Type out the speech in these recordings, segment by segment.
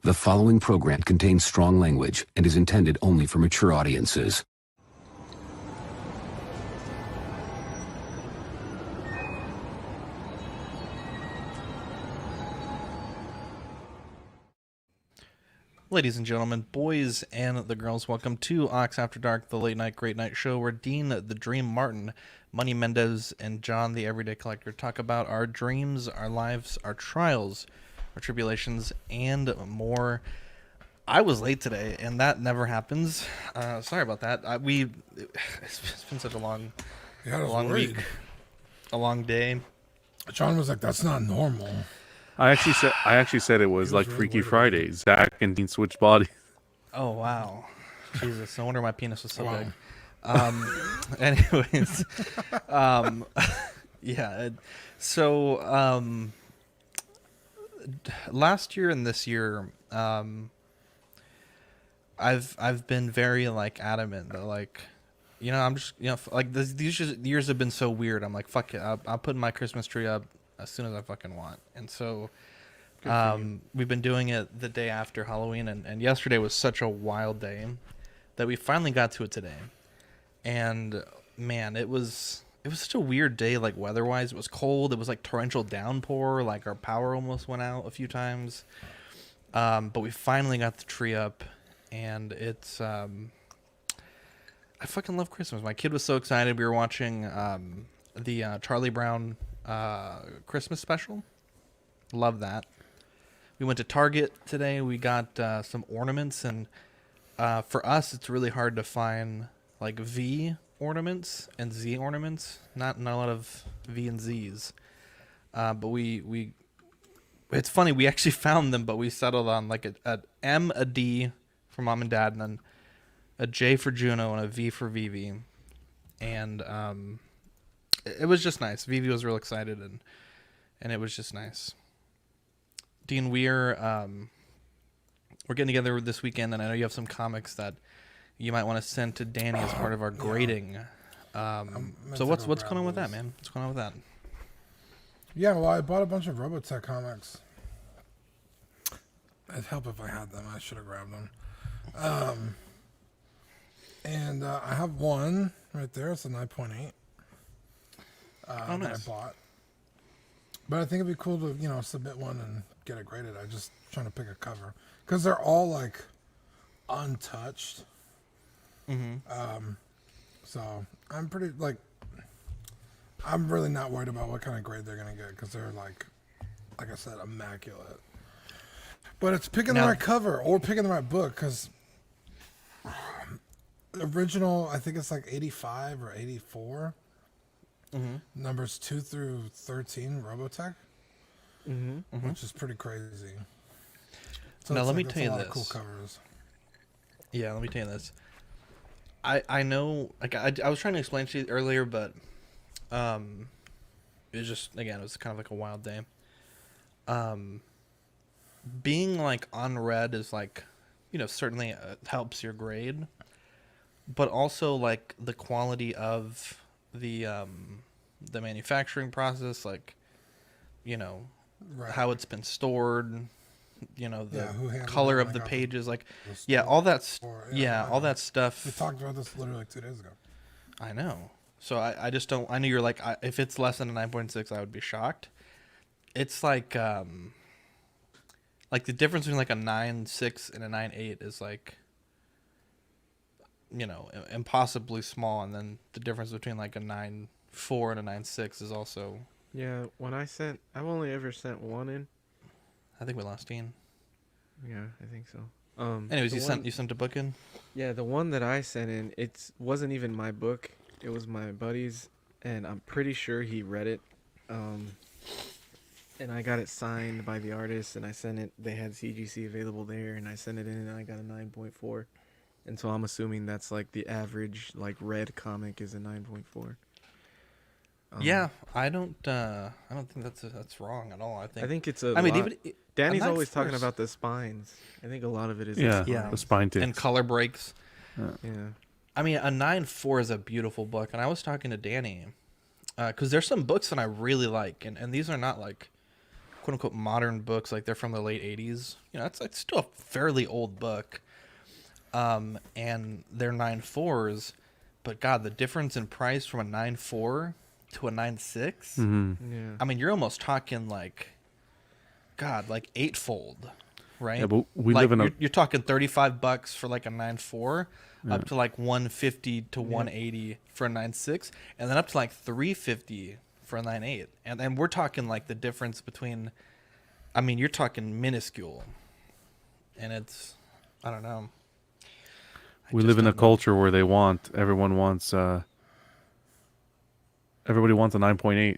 The following program contains strong language and is intended only for mature audiences. Ladies and gentlemen, boys and the girls, welcome to Ox After Dark, the late night, great night show where Dean, the Dream Martin, Money Mendez, and John, the Everyday Collector, talk about our dreams, our lives, our trials, our tribulations, and more. I was late today, and that never happens. Sorry about that. It's been such a long week, a long day. John was like, "That's not normal." I actually said it was like really Freaky weird. Friday. Zach and Dean switched bodies. Oh wow, Jesus! No wonder my penis was so Wow. big. Anyways, yeah. So last year and this year, I've been very like adamant that like, I'm just like these years have been so weird. I'm like, fuck it, I'll put my Christmas tree up as soon as I fucking want. And so we've been doing it the day after Halloween, and yesterday was such a wild day that we finally got to it today. And man, it was such a weird day, like weather-wise. It was cold. It was like torrential downpour. Like our power almost went out a few times. But we finally got the tree up, and it's I fucking love Christmas. My kid was so excited. We were watching the Charlie Brown Christmas special. Love that. We went to Target today. We got some ornaments, and for us, it's really hard to find like V ornaments and Z ornaments. Not a lot of V and Z's. But we it's funny, we actually found them, but we settled on like a M, a D for mom and dad, and then a J for Juno and a V for Vivi. And it was just nice. Vivi was real excited, and it was just nice. Dean, we're getting together this weekend, and I know you have some comics that you might want to send to Danny as part of our grading. So what's going on with that, man? What's going on with that? Yeah, well, I bought a bunch of Robotech comics. It'd help if I had them. I should have grabbed them. And I have one right there. It's a 9.8 Oh, nice. that I bought. But I think it'd be cool to, submit one and get it graded. I'm just trying to pick a cover. Because they're all, like, untouched. Mm-hmm. So I'm pretty, like, I'm really not worried about what kind of grade they're going to get. Because they're, like I said, immaculate. But it's picking the right cover or picking the right book. Because the original, I think it's like 85 or 84. Mm-hmm. Numbers 2 through 13, Robotech. Mm-hmm. Which is pretty crazy. So Now, it's let me that's tell a you lot this. of cool covers. Yeah, let me tell you this. I know, like, I was trying to explain to you earlier, but it was just, again, it was kind of like a wild day. Being, like, on red is, like, certainly helps your grade, but also, like, the quality of the manufacturing process, like, Right. how it's been stored, the who handled color it of when the I got pages, like, the yeah, store all that, for- all that stuff. We talked about this literally like 2 days ago. I know. So I just don't. I know you're like, if it's less than a 9.6, I would be shocked. It's like the difference between like a 9.6 and a 9.8 is like, impossibly small, and then the difference between like a 9.4 and a 9.6 is also. Yeah, I've only ever sent one in. I think we lost Dean. Yeah, I think so. Anyways, you sent a book in. Yeah, the one that I sent in, wasn't even my book. It was my buddy's, and I'm pretty sure he read it. And I got it signed by the artist, and I sent it. They had CGC available there, and I sent it in, and I got a 9.4. And so I'm assuming that's like the average, like, red comic is a 9.4. Yeah, I don't think that's wrong at all. I think it's a. I mean, lot. even Danny's I'm not always talking forced- about the spines. I think a lot of it is. Yeah, Yeah. the spine tips. and color breaks. Yeah. I mean, a 9.4 is a beautiful book, and I was talking to Danny because there's some books that I really like, and these are not like quote unquote modern books, like they're from the late 80s. You know, it's like still a fairly old book. And they're 9.4s, but God, the difference in price from a 9.4 to a 9.6. Yeah. I mean, you're almost talking like, God, like eightfold, right? Yeah, but we like, live in a you're talking $35 for like a 9.4, up to like 150 to 180 for a 9.6, and then up to like 350 for a 9.8. And we're talking like the difference between, I mean, you're talking minuscule, and it's, I don't know. we just live in a don't know. culture where everybody wants a 9.8.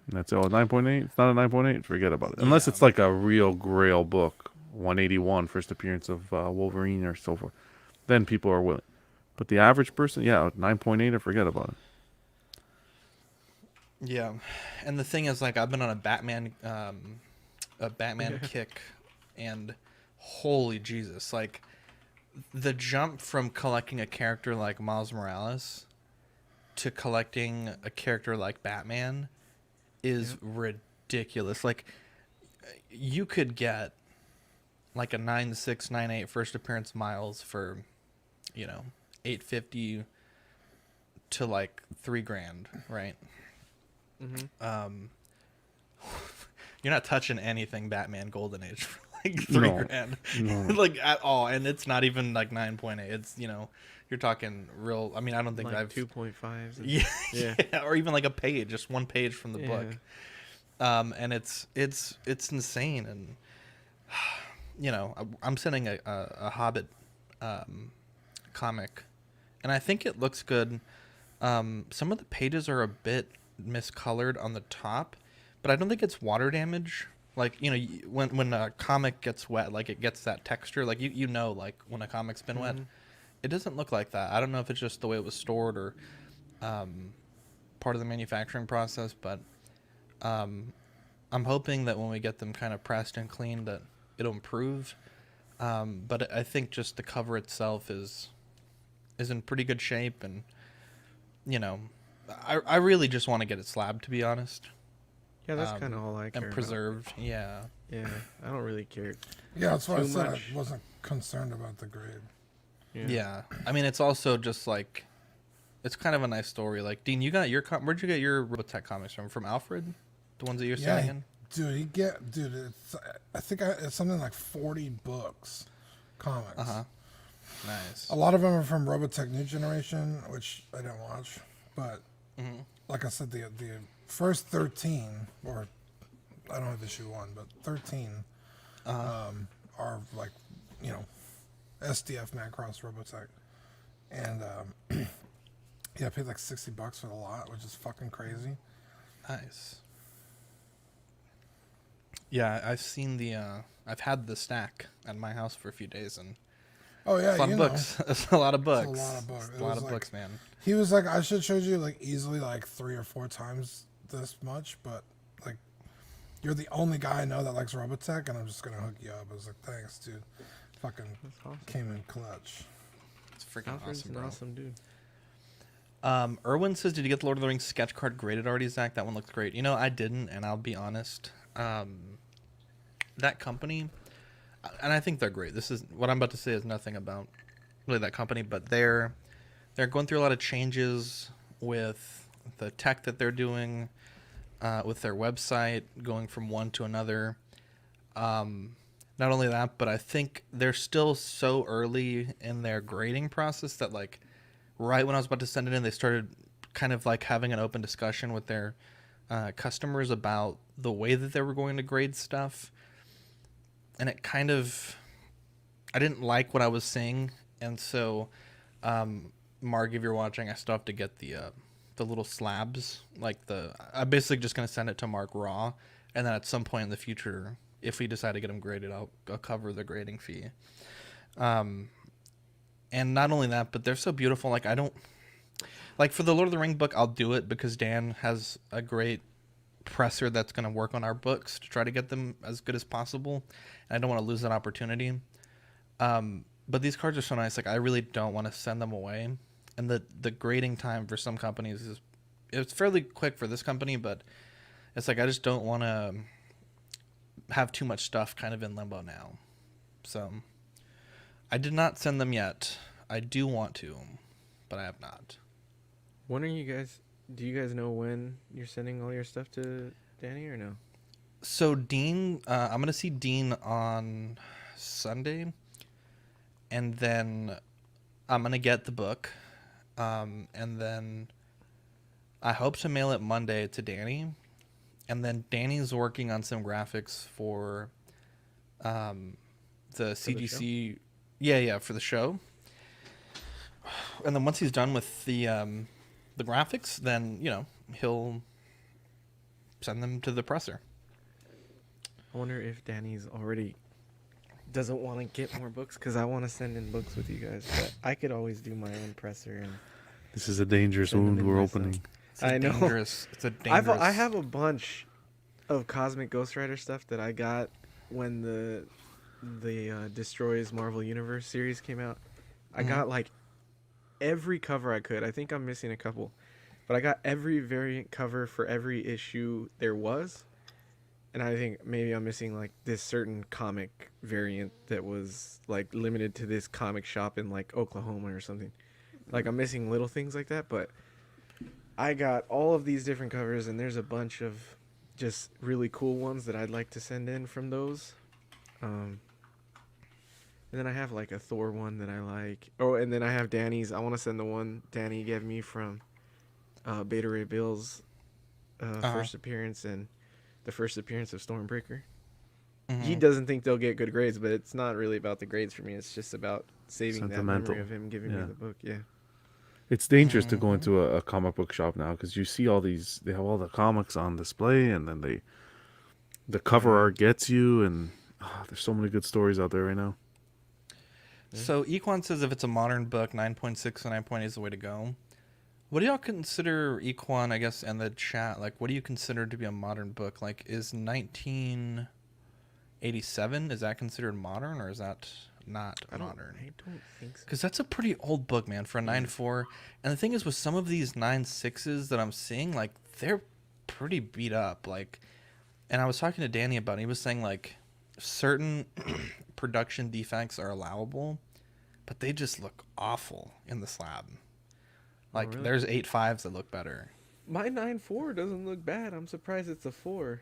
And that's 9.8. It's not a 9.8. Forget about it. Unless Yeah. it's like a real grail book, 181, first appearance of Wolverine or so forth. Then people are willing. But the average person, 9.8 or forget about it. Yeah, and the thing is, like, I've been on a Batman kick, and holy Jesus, like, the jump from collecting a character like Miles Morales to collecting a character like Batman is ridiculous. Like, you could get like a 9.6, 9.8 first appearance Miles for, you know, $850 to like $3,000, right? You're not touching anything Batman Golden Age for like $3,000, No. like at all, and it's not even like 9.8. It's, you know, you're talking real. I mean, I don't think Like I've 2.5s. yeah, Yeah. yeah, or even like a page, just one page from the book. And it's insane, and you know, I'm sending a Hobbit comic, and I think it looks good. Some of the pages are a bit miscolored on the top, but I don't think it's water damage. Like, you know, when a comic gets wet, like it gets that texture. Like you know, like when a comic's been wet, it doesn't look like that. I don't know if it's just the way it was stored or part of the manufacturing process, but I'm hoping that when we get them kind of pressed and cleaned, that it'll improve. But I think just the cover itself is in pretty good shape, and you know, I really just want to get it slabbed, to be honest, Yeah, that's kind of all I care and about. preserved. Yeah. Yeah, I don't really care. Yeah, that's why I Too said much. I wasn't concerned about the grade. Yeah. I mean, it's also just like, it's kind of a nice story. Like, Dean, you got your where'd you get your Robotech comics from? From Alfred? The ones that you're Yeah, sending in? dude, it's I think it's something like 40 books, comics. Nice. A lot of them are from Robotech New Generation, which I didn't watch, but like I said, the first 13, or I don't have issue 1, but 13 are like, you know, SDF Macross Robotech, and yeah, I paid like $60 for the lot, which is fucking crazy. Nice. Yeah, I've seen I've had the stack at my house for a few days, and Oh yeah, it's a lot you of know. books. It's a lot of books. It's a lot of books. It's It a lot was of like- books, man. He was like, I should show you like easily like 3 or 4 times this much, but like you're the only guy I know that likes Robotech, and I'm just gonna hook you up. I was like, thanks, dude. Fucking awesome. came in clutch. It's freaking Alfred's awesome, an bro. awesome dude. Erwin says, "Did you get the Lord of the Rings sketch card graded already, Zach? That one looks great." You know, I didn't, and I'll be honest. That company, and I think they're great. This is what I'm about to say is nothing about really that company, but they're going through a lot of changes with the tech that they're doing, with their website, going from one to another. Not only that, but I think they're still so early in their grading process that, like, right when I was about to send it in, they started kind of like having an open discussion with their customers about the way that they were going to grade stuff. And it kind of, I didn't like what I was seeing. And so, Mark, if you're watching, I still have to get the little slabs. Like I'm basically just going to send it to Mark raw. And then at some point in the future, if we decide to get them graded, I'll cover the grading fee. And not only that, but they're so beautiful. Like, I don't, like, for the Lord of the Ring book, I'll do it because Dan has a great presser that's going to work on our books to try to get them as good as possible. And I don't want to lose that opportunity. But these cards are so nice. Like, I really don't want to send them away. And the grading time for some companies it's fairly quick for this company, but it's like, I just don't want to have too much stuff kind of in limbo now. So I did not send them yet. I do want to, but I have not. When are you guys? Do you guys know when you're sending all your stuff to Danny or no? So Dean, I'm gonna see Dean on Sunday, and then I'm gonna get the book, and then I hope to mail it Monday to Danny, and then Danny's working on some graphics for the CGC. Yeah, for the show. And then once he's done with the graphics, then he'll send them to the presser. I wonder if Danny's already doesn't want to get more books because I want to send in books with you guys, but I could always do my own presser and. This is a dangerous Send them wound in we're myself. opening. It's a dangerous. It's a dangerous. I have a bunch of Cosmic Ghost Rider stuff that I got when the Destroys Marvel Universe series came out. I got like every cover I could. I think I'm missing a couple, but I got every variant cover for every issue there was. And I think maybe I'm missing like this certain comic variant that was like limited to this comic shop in like Oklahoma or something. Like I'm missing little things like that, but I got all of these different covers and there's a bunch of just really cool ones that I'd like to send in from those. And then I have like a Thor one that I like. Oh, and then I have Danny's. I want to send the one Danny gave me from Beta Ray Bill's first appearance and the first appearance of Stormbreaker. He doesn't think they'll get good grades, but it's not really about the grades for me. It's just about saving that Sentimental. memory of him giving me the book. Yeah. It's dangerous to go into a comic book shop now because you see all these. They have all the comics on display, and then the cover art gets you, and there's so many good stories out there right now. So Equan says if it's a modern book, 9.6 and 9.8 is the way to go. What do y'all consider, Equan, I guess, and the chat, like, what do you consider to be a modern book? Like, is 1987, is that considered modern, or is that not modern? I don't think so. Because that's a pretty old book, man, for a 9.4. And the thing is, with some of these 9.6s that I'm seeing, like, they're pretty beat up. Like, and I was talking to Danny about it. He was saying, like, certain production defects are allowable, but they just look awful in the slab. Like, really? there's 8.5s that look better. My 9.4 doesn't look bad. I'm surprised it's a 4.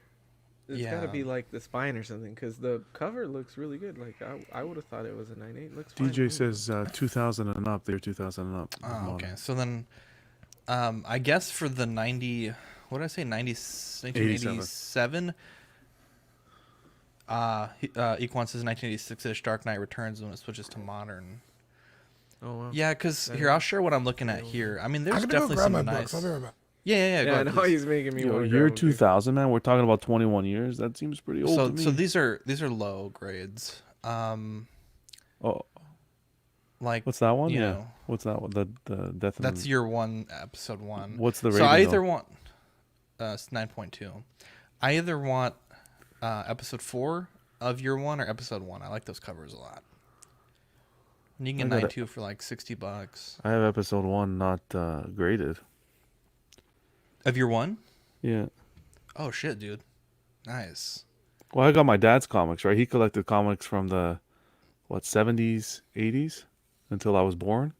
It's got to Yeah. be like the spine or something because the cover looks really good. Like I would have thought it was a 9.8. Looks fine. DJ says 2000 and up. They're 2000 and up. Oh, okay. So then, I guess for the 90, what did I say? 1987. Equan says 1986-ish Dark Knight Returns when it switches to modern. Oh wow. Yeah, because here, I'll share what I'm looking at here. I mean, I'm there's gonna go definitely grab some my nice. books. I'll be right back. Yeah. Go Yeah, I ahead, know please. he's making me Yo, want to year grab them, too. 2000, man. We're talking about 21 years. That seems pretty old to me. So these are low grades. Oh, Like, what's that one? you Yeah. know, What's that one? The Death. that's year 1, episode 1. What's the So rating? I though? either want it's 9.2. I either want episode 4 of year 1 or episode 1. I like those covers a lot. And you can get I got 9.2 for like $60 I have episode 1 not graded. of year 1. Yeah. Oh shit, dude! Nice. Well, I got my dad's comics, right? He collected comics from the 70s, 80s until I was born,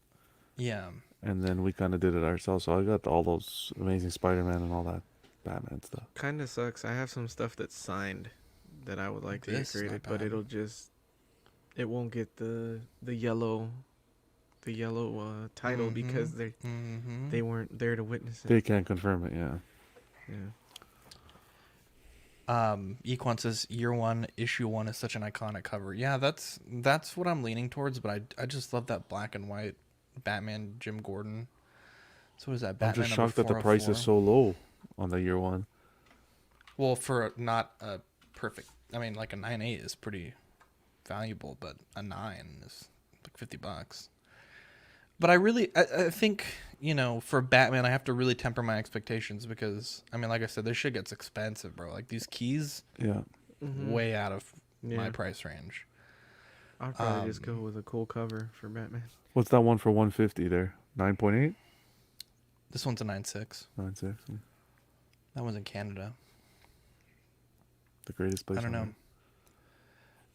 Yeah. and then we kind of did it ourselves. So I got all those Amazing Spider-Man and all that Batman stuff. Kind of sucks. I have some stuff that's signed that I would like to get This is not graded, but bad. it won't get the yellow title because Mm-hmm. they weren't there to witness it. They can't confirm it, yeah. Yeah. Equan says year 1, issue 1 is such an iconic cover. Yeah, that's what I'm leaning towards. But I just love that black and white Batman Jim Gordon. So what is that? I'm Batman just number shocked that the price 404? is so low on the year 1. Well, for not a perfect, I mean, like a 9.8 is pretty valuable, but a 9 is like $50. But I think, for Batman, I have to really temper my expectations because, I mean, like I said, this shit gets expensive, bro. Like these keys, Yeah. way out of my Yeah. price range. I'd probably just go with a cool cover for Batman. What's that one for 150 there? 9.8? This one's a 9.6. 9.6. That one's in Canada. The greatest place I don't on know. earth.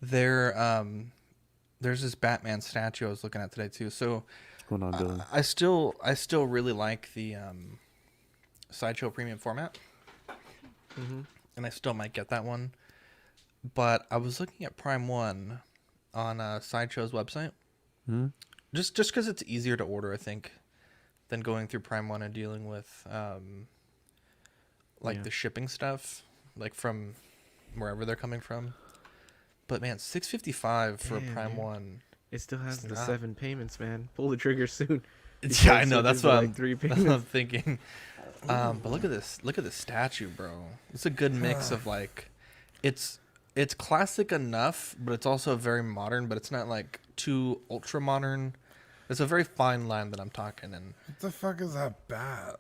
There's this Batman statue I was looking at today too. So What's going on, Dylan? I still really like the Sideshow premium format, and I still might get that one. But I was looking at Prime One on Sideshow's website, just because it's easier to order, I think, than going through Prime One and dealing with the shipping stuff, like from wherever they're coming from. But man, $655 for a Damn, Prime dude. One. It still has the not- 7 payments, man. Pull the trigger soon. Yeah, I know. Before it That's switches what to, I'm, like, 3 that's what payments. I'm thinking. But look at this. Look at this statue, bro. It's a good mix of like, it's classic enough, but it's also very modern. But it's not like too ultra modern. It's a very fine line that I'm talking in. What the fuck is that bat?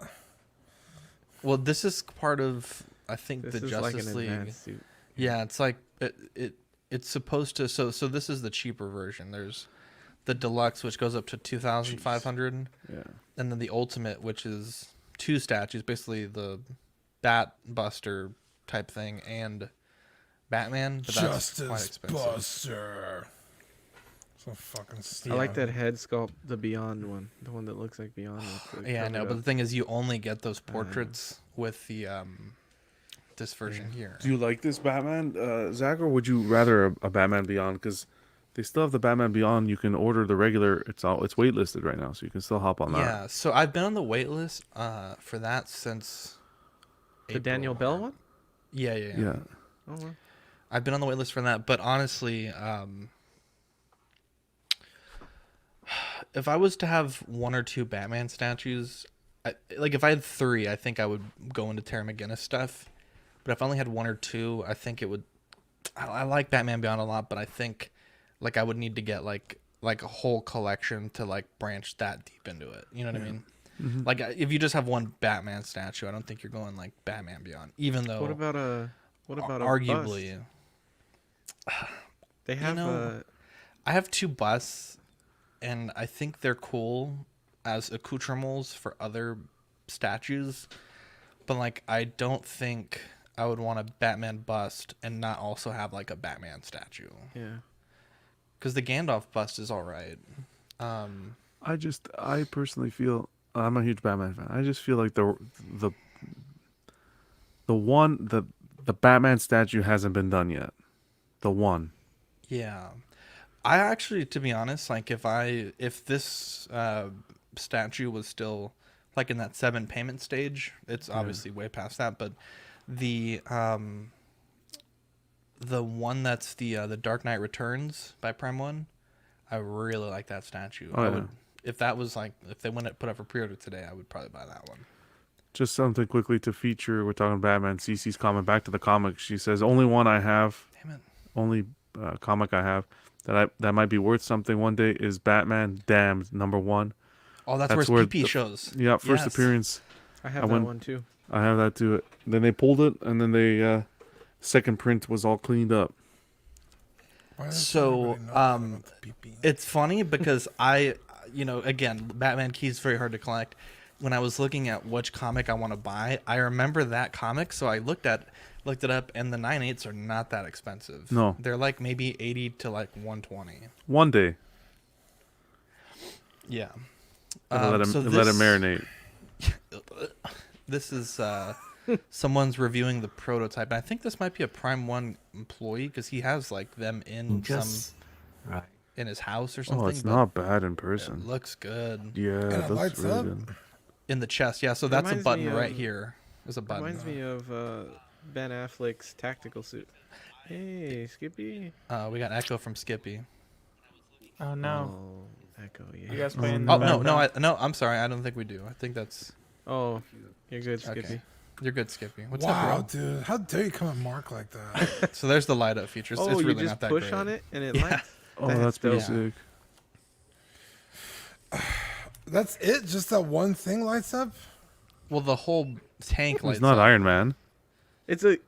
Well, this is part of I think This the is Justice like an League. advanced suit. Yeah, it's like it's supposed to. So this is the cheaper version. There's the deluxe, which goes up to 2,500, Yeah. and then the ultimate, which is 2 statues, basically the Bat Buster type thing and Batman. But that's quite Justice expensive. Buster. So fucking stupid. I like that head sculpt, the Beyond one, the one that looks like Beyond. with the Yeah, I covered know. But up. the thing is, you only get those portraits with the this version here. Do you like this Batman, Zach, or would you rather a Batman Beyond? Because they still have the Batman Beyond. You can order the regular. It's waitlisted right now, so you can still hop on that. Yeah, so I've been on the wait list for that since the Daniel April. Bell one. Yeah. Yeah. Oh, well. I've been on the wait list for that, but honestly, if I was to have 1 or 2 Batman statues, if I had 3, I think I would go into Terry McGinnis stuff. But if I only had 1 or 2, I think it would. I like Batman Beyond a lot, but I think I would need to get like a whole collection to like branch that deep into it. You know what I mean? Like if you just have one Batman statue, I don't think you're going like Batman Beyond. Even though What about a arguably. bust? They have know, I have 2 busts, and I think they're cool as accoutrements for other statues. But like, I don't think I would want a Batman bust and not also have like a Batman statue. yeah. Because the Gandalf bust is all right. I personally feel I'm a huge Batman fan. I just feel like the Batman statue hasn't been done yet. The one. Yeah, I actually, to be honest, like if this statue was still like in that 7 payment stage, it's obviously way past that. But the one that's the Dark Knight Returns by Prime One, I really like that statue. Oh, I yeah. would, if that was like if they went put up for pre-order today, I would probably buy that one. Just something quickly to feature. We're talking Batman. CC's comment back to the comics. She says only one I have. Damn it. Only comic I have that might be worth something one day is Batman Damned #1. Oh, that's That's where where his PP the- shows. Yeah, first Yes. appearance. I have I that went- one too. I have that too. Then they pulled it, and then they second print was all cleaned up. Why does So, everybody know about the PP? It's funny because again, Batman Key's very hard to collect. When I was looking at which comic I want to buy, I remember that comic, so I looked it up, and the 9/8s are not that expensive. No. They're like maybe 80 to like 120. One day, Yeah. let so it this- marinate. This is someone's reviewing the prototype. And I think this might be a Prime One employee because he has like them in Right. in his house or something. Oh, it's but not bad in It person. looks good Yeah, And it that's lights really up. good. in the chest. Yeah, so that's a Reminds button me right of- here. There's a button. Reminds me of Ben Affleck's tactical suit. Hey, Skippy. We got Echo from Skippy. Oh no. Oh, Echo. Yeah. You guys playing the Oh no, background? no, I'm sorry. I don't think we do. I think that's Oh, you're good, Skippy. okay. You're good, Skippy. What's Wow, up, dude. How dare you come at Mark like that? bro? So there's the light up feature. It's, Oh, it's you really just not that push great. on it and it Yeah. lights. Oh, That's that's pretty dope. sick. That's it? Just that one thing lights up? Well, the whole tank lights It's not up. Iron Man. It's a.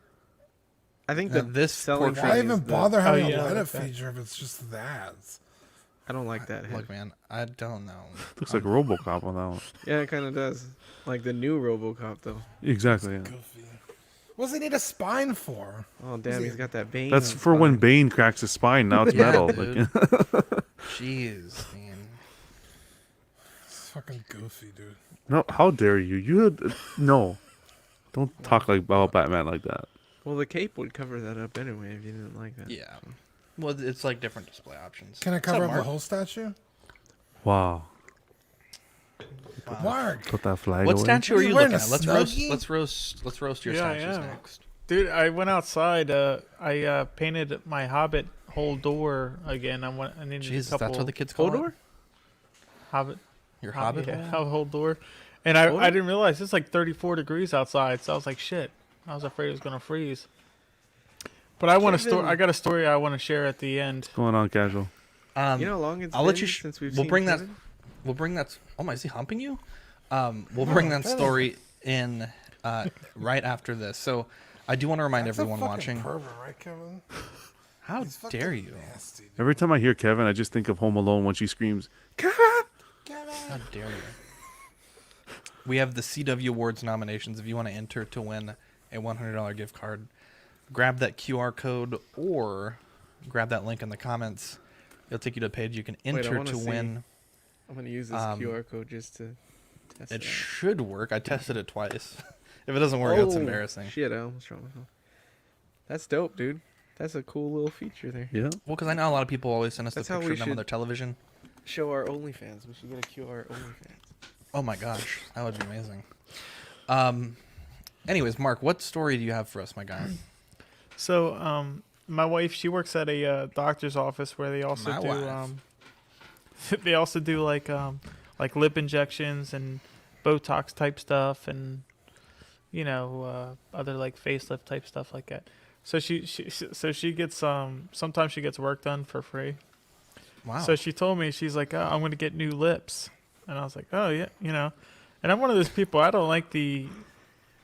I think the this selling portrait- Why point even is the- bother having yeah, a light like up that. feature if it's just that? I don't like that head. Look, man, I don't know. Looks like RoboCop on that one. Yeah, it kind of does. Like the new RoboCop though. Exactly. Yeah. Goofy. What's he need a spine for? Oh damn, he's got that Bane. That's for when Bane cracks his spine. Now it's Yeah, metal. dude. Like, Jeez, man. It's fucking goofy, dude. no, how dare you? You had no. Don't talk like about Batman like that. Well, the cape would cover that up anyway if you didn't like that. Yeah. Well, it's like different display options. Can I What's cover up, up the Mark? whole statue? Wow. Mark. Put that flag What away. statue are Are you you wearing looking a at? Snuggie? Let's roast your Yeah, I statues am. next. Dude, I went outside. I painted my Hobbit whole door again. I needed Jesus, a couple that's what the kids call Hodor? it? Hobbit. Your Hobbit? Yeah, hole? whole door. And I Hodor? didn't realize it's like 34 degrees outside, so I was like, shit. I was afraid it was gonna freeze. But I want to Kevin. I got a story I want to share at the end. What's going on, casual? You know how long it's I'll been let you since we've we'll seen bring that. Kevin? We'll bring that. Oh my, is he humping you? We'll bring that Kevin. story in right after this. So I do want to remind That's a everyone fucking watching. pervert, right, Kevin? How He's fucking dare you? nasty, dude. Every time I hear Kevin, I just think of Home Alone when she screams, "Kevin!" How dare you? We have the CW Awards nominations. If you want to enter to win a $100 gift card, grab that QR code or grab that link in the comments. It'll take you to a page you can I enter wanna to see. win. I'm gonna use this QR code just to test It it. should work. I tested it twice. If it doesn't work, it's embarrassing. Shit, I almost dropped my phone. That's dope, dude. That's a cool little feature there. Yeah. Well, because I know a lot of people always send us That's the how picture we of them on should- their television. Show our OnlyFans. We should get a QR OnlyFans. Oh my gosh, that would be amazing. Anyways, Mark, what story do you have for us, my guy? So, my wife, she works at a doctor's office where they also My do wife. they also do like lip injections and Botox type stuff and other like facelift type stuff like that. So she gets sometimes she gets work done for free. Wow. So she told me, she's like, oh, I'm going to get new lips. And I was like, oh, yeah, And I'm one of those people, I don't like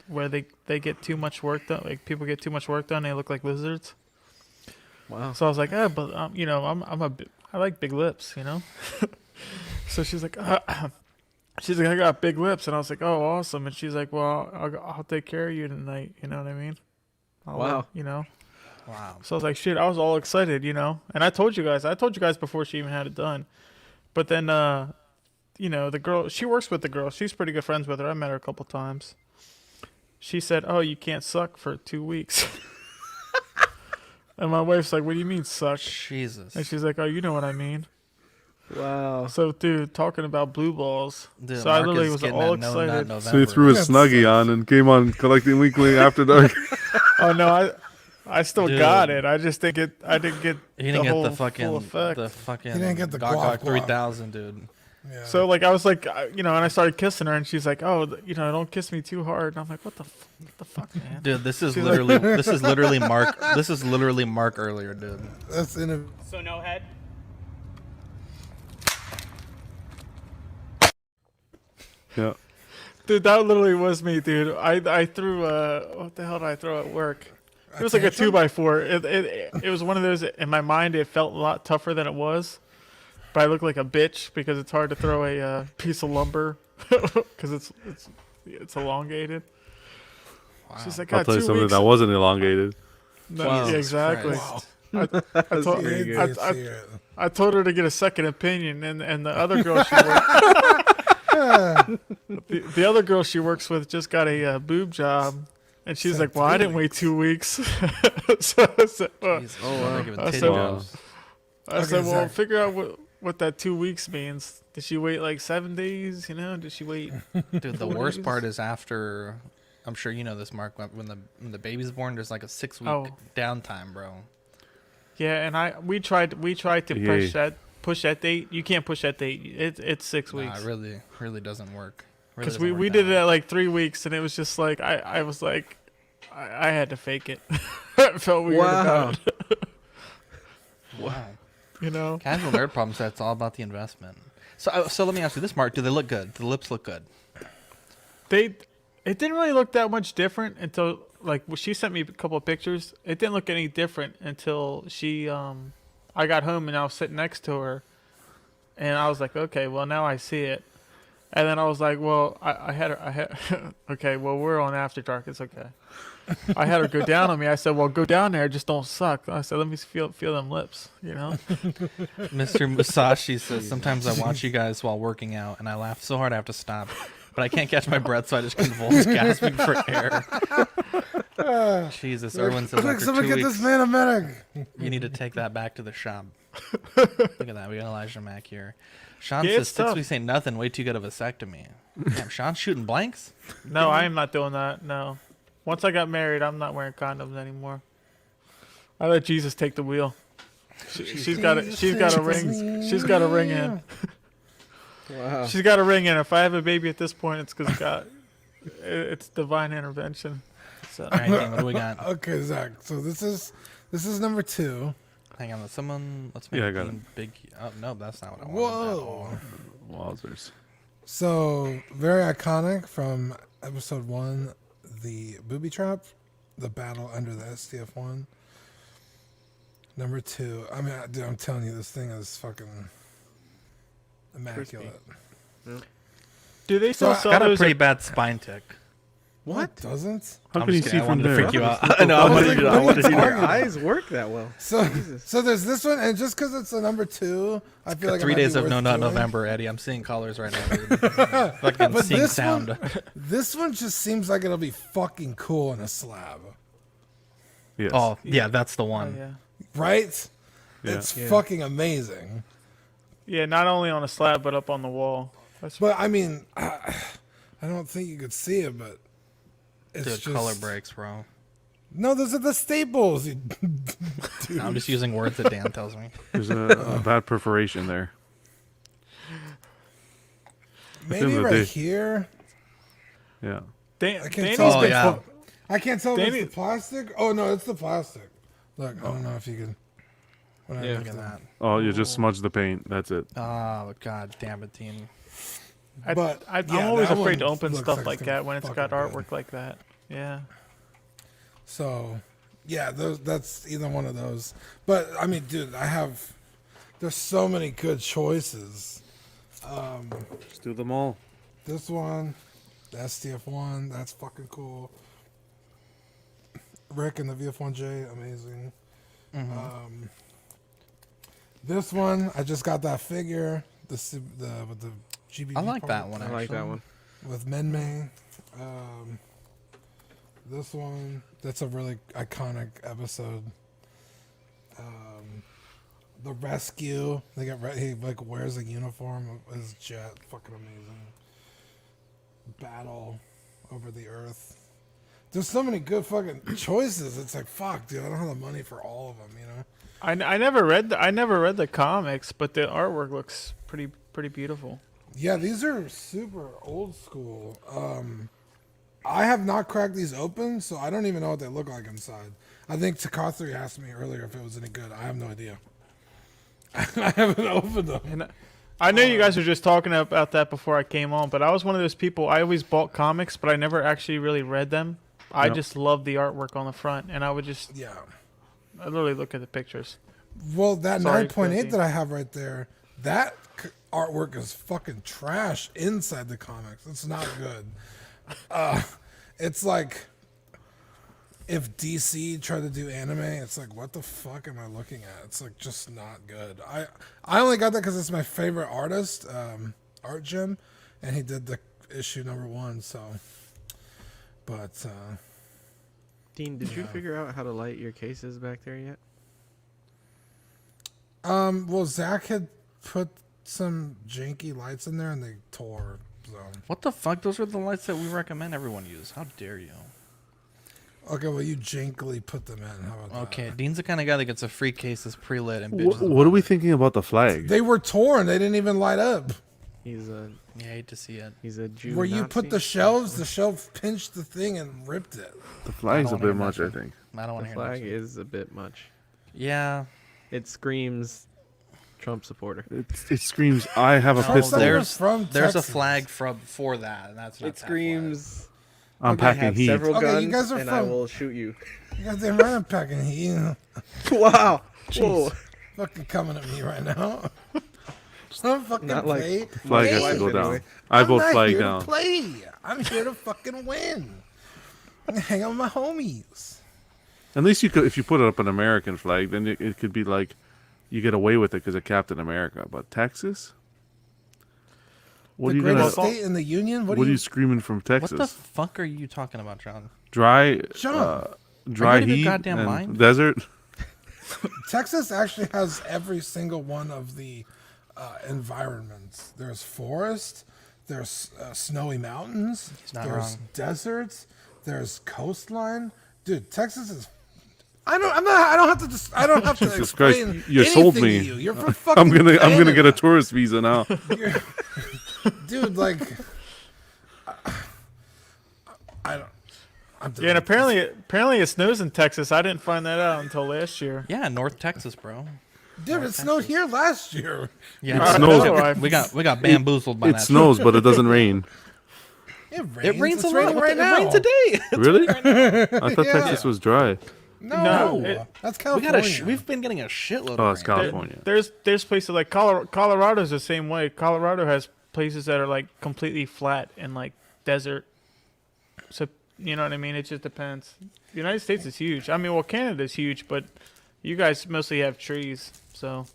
where they get too much work done. Like, people get too much work done, they look like lizards. Wow. So I was like, oh, but, I like big lips, So she's like, I got big lips. And I was like, oh, awesome. And she's like, well, I'll take care of you tonight. You know what I mean? Wow. wow. So I was like, shit, I was all excited, And I told you guys before she even had it done. But then, the girl, she works with the girl. She's pretty good friends with her. I met her a couple times. She said, oh, you can't suck for 2 weeks. And my wife's like, what do you mean suck? Jesus. And she's like, oh, you know what I mean. Wow. So, dude, talking about blue balls. Dude, So I Mark literally is was getting all that No Nut excited. November. So he threw a That's snuggie on and came on collecting weekly after dark. Oh, no, I still Dude. got it. I just didn't get He didn't the get whole the full effect. fucking. He didn't get the Gawk guac guac. 3000, dude. Yeah. So like I was like, and I started kissing her, and she's like, "Oh, don't kiss me too hard." And I'm like, "What the fuck, man?" Dude, this is She's like- literally Mark. This is literally Mark earlier, dude. That's in a. So no head. Yeah. Dude, that literally was me, dude. I threw what the hell did I throw at work? It was like a tantrum? 2x4. It was one of those. In my mind, it felt a lot tougher than it was. But I look like a bitch because it's hard to throw a piece of lumber because it's elongated. Wow. She's like, I'll "God, tell you 2 something weeks." that wasn't elongated. No, Wow. yeah, exactly. Christ. I told, Very Yeah, good. it's I- here. I told her to get a second opinion, and the other girl she works, the other girl she works with just got a boob job, and she's like, "Well, I didn't wait 2 weeks." so I said, Jesus, Oh, they're wow. giving I titty said- jobs. I said, Okay, "Well, Zach. figure out what that 2 weeks means. Did she wait like 7 days? Did she wait?" Dude, the worst part is after. I'm sure you know this, Mark. When the baby's born, there's like a 6-week Oh. downtime, bro. Yeah, and we tried to Yeah. push that date. You can't push that date. It's 6 Nah, weeks. it really doesn't work. Really Because doesn't work we that did it way. at like 3 weeks, and it was just like I was like I had to fake it. It felt weird Wow. about it, Wow. Casual nerd problem set. It's all about the investment. So let me ask you this, Mark. Do they look good? Do the lips look good? It didn't really look that much different until like she sent me a couple of pictures. It didn't look any different until I got home and I was sitting next to her, and I was like, okay, well now I see it. And then I was like, well, I had okay, well we're on After Dark, it's okay. I had her go down on me. I said, "Well, go down there, just don't suck." I said, "Let me feel them lips," you know. Mr. Musashi says, sometimes I watch you guys while working out, and I laugh so hard I have to stop. But I can't catch my breath, so I just convulse, gasping for air. Jesus, Erwin says, Quick, after somebody 2 get weeks, this man a medic. you need to take that back to the shop. Look at that. We got Elijah Mack here. Sean Yeah, says, it's 6 tough. weeks ain't nothing. Way too good of a vasectomy. Damn, Sean's shooting blanks? No, I am not doing that. No. Once I got married, I'm not wearing condoms anymore. I let Jesus take the wheel. She's got a ring. She's got a ring in. Wow. She's got a ring in. If I have a baby at this point, it's because it's divine intervention. So All right, Dean, what do we got? Okay, Zach. So this is number 2. Hang on, let's make Yeah, I got Dean big. Oh, no, that's not what I wanted. at all. Whoa. Wowzers. So very iconic from episode 1, the booby trap, the battle under the STF-1. Number 2. I mean, dude, I'm telling you, this thing is fucking immaculate. do they still So, sell Got a those? pretty bad spine tick. What doesn't? How I'm can you just see kidding. I from wanted to there? freak you out. I know. I was wanted like, you to- what I are you wanted you to- talking Your about? eyes work that well. So there's this one, and just because it's a number 2, I feel like it 3 might be days of worth No Nut doing. November, Eddie. I'm seeing colors right now. Dude. Fucking But seeing this sound. one, this one just seems like it'll be fucking cool in a slab, Yes. Oh, yeah, that's the Oh, one. yeah. right? Yeah. It's fucking amazing. Yeah, not only on a slab but up on the wall. That's But I mean, I don't think you could see it, but it's Dude, just color breaks, bro. No, those are the staples. you- I'm just using words that Dan tells me. There's a bad perforation there. Maybe the right day. here. Yeah. Dan, I can't Danny's tell. Oh, if it's yeah. the- I can't tell if Danny- it's the plastic. Oh no, it's the plastic. Look, I don't know if you can. when I Yeah. lift Look at it. that. Oh, you just smudge the paint. That's it. Oh, god damn it, Dean. But, I'm yeah, always that afraid to one open looks stuff like like it's that when it's got fucking artwork like that. Yeah. So, yeah, that's either one of those. But I mean, dude, there's so many good choices. Just do them all. This one, the STF-1, that's fucking cool. Rick and the VF-1J, amazing. This one, I just got that figure, with the GBB I like part, that one, I actually. like that one. with Menmei. This one, that's a really iconic episode. The rescue, he like wears a uniform of his jet, fucking amazing. Battle over the earth. There's so many good fucking choices. It's like fuck, dude. I don't have the money for all of them, you know. I never read the comics, but the artwork looks pretty beautiful. Yeah, these are super old school. I have not cracked these open, so I don't even know what they look like inside. I think Takathri asked me earlier if it was any good. I have no idea. I haven't opened them. And I know you guys were just talking about that before I came on, but I was one of those people. I always bought comics, but I never actually really read them. I Yep. just loved the artwork on the front, and I would just Yeah. I literally look at the pictures. Well, that Sorry, 9.8 Quincy. that I have right there, that artwork is fucking trash inside the comics. It's not good. It's like if DC tried to do anime, it's like, what the fuck am I looking at? It's like just not good. I only got that because it's my favorite artist, Art Gym, and he did the issue #1. So, but Dean, did you figure out how to light your cases back there yet? well, Zach had put some janky lights in there, and they tore. So. What the fuck? Those are the lights that we recommend everyone use. How dare you? Okay, well, you jankily put them in. How about that? Okay, Dean's the kind of guy that gets a free case that's pre-lit and bitches. What are we thinking about the flag? They were torn. They didn't even light up. He's a Yeah, I hate to see it. Jew. Where you put the Nazi. shelves, the shelf pinched the thing and ripped it. The flag's I a don't bit wanna much, hear I think. I don't want The to hear flag that. is a bit much. Yeah. It screams Trump supporter. It screams, I have a Trump's pistol. not even There's from there's a Texas. flag for that, and that's not It that screams. I'm Okay, I packing have heat. several Okay, guns, you guys are and I from- will shoot you. You guys didn't run packing heat. Wow. Whoa. Fucking coming at me right now. Some fucking Not like- play. Flag Hey, has to go down. Anyway. I I'm vote not flag here down. to play. I'm here to fucking win. Hang out with my homies. At least you could, if you put it up an American flag, then it could be like you get away with it because of Captain America. But Texas, what The are you gonna? greatest state in the union. What are you screaming from Texas? What the fuck are you talking about, John? Dry, John, dry out of your heat goddamn and mind? desert. Texas actually has every single one of the environments. There's forest. There's snowy mountains. not There's wrong. deserts. There's coastline. Dude, Texas is. I don't have to. I don't have to Jesus Christ, explain. you sold anything me. to you. You're from fucking. I'm gonna Canada. get a tourist visa now. Dude, like. I don't. I'm Yeah, and apparently it snows in Texas. I didn't find that out until last year. Yeah, North Texas, bro. Dude, it snowed here last year. Yeah, It snows. We got bamboozled by It that. snows, but it doesn't rain. It rains. It rains It's a lot. raining right It now. rains today. Really? I thought Yeah. Texas was dry. No, No, that's We California. we've been getting a shitload. Oh, of it's rain. California. There's places like Colorado's the same way. Colorado has places that are like completely flat and like desert. So you know what I mean? It just depends. The United States is huge. I mean, well, Canada's huge, but you guys mostly have trees. So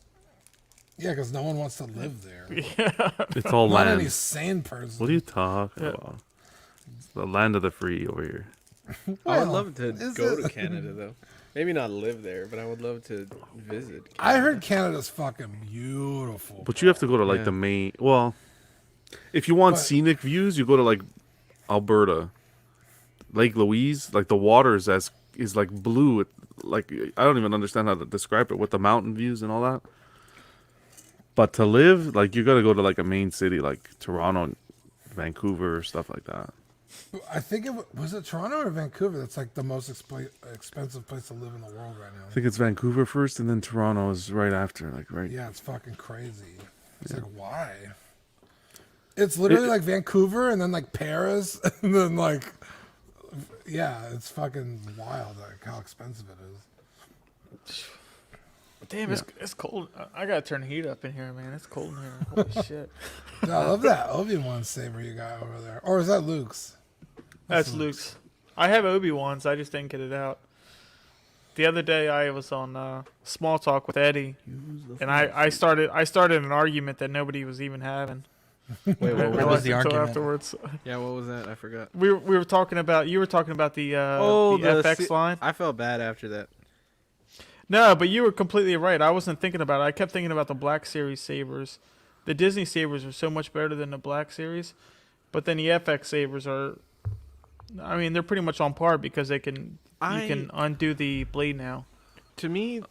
Yeah, because no one wants to live there. It's all Not any land. sane person. What are you talking about? It's the land of the free over here. I would Well, love to is go it- to Canada though. Maybe not live there, but I would love to visit. I heard Canada's fucking beautiful. But you have to go to like Yeah. the main. Well, if you want But- scenic views, you go to like Alberta, Lake Louise. Like the water is like blue. Like I don't even understand how to describe it with the mountain views and all that. But to live, like you got to go to like a main city like Toronto, Vancouver, stuff like that. I think was it Toronto or Vancouver. That's like the most expensive place to live in the world right I now. think it's Vancouver first, and then Toronto is right after. Like right. Yeah, it's fucking crazy. It's like why? It's literally like Vancouver and then like Paris and then like yeah, it's fucking wild like how expensive it is. damn, it's cold. I gotta turn the heat up in here, man. It's cold in here. Holy shit. Dude, I love that Obi-Wan saber you got over there. Or is that Luke's? That's Luke's. I have Obi-Wan's. I just didn't get it out. The other day I was on Small Talk with Eddie, and I started an argument that nobody was even having. Wait, I what didn't was realize the it until argument? afterwards. Yeah, what was that? I forgot. We were talking about the the FX line. I felt bad after that. No, but you were completely right. I wasn't thinking about it. I kept thinking about the Black Series sabers. The Disney sabers are so much better than the Black Series, but then the FX sabers are. I mean, they're pretty much on par because you can undo the blade now. To me,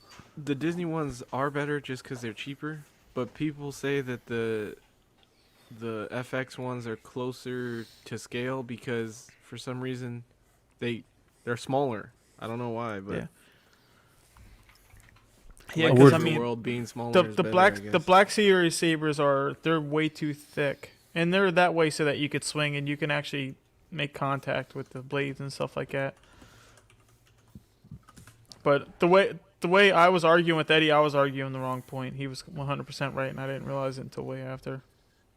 the Disney ones are better just because they're cheaper. But people say that the FX ones are closer to scale because for some reason they're smaller. I don't know why, but Yeah. Yeah, like because we're- I the mean, world being smaller the is the better, black I the guess. Black Series sabers they're way too thick, and they're that way so that you could swing and you can actually make contact with the blades and stuff like that. But the way I was arguing with Eddie, I was arguing the wrong point. He was 100% right, and I didn't realize it until way after.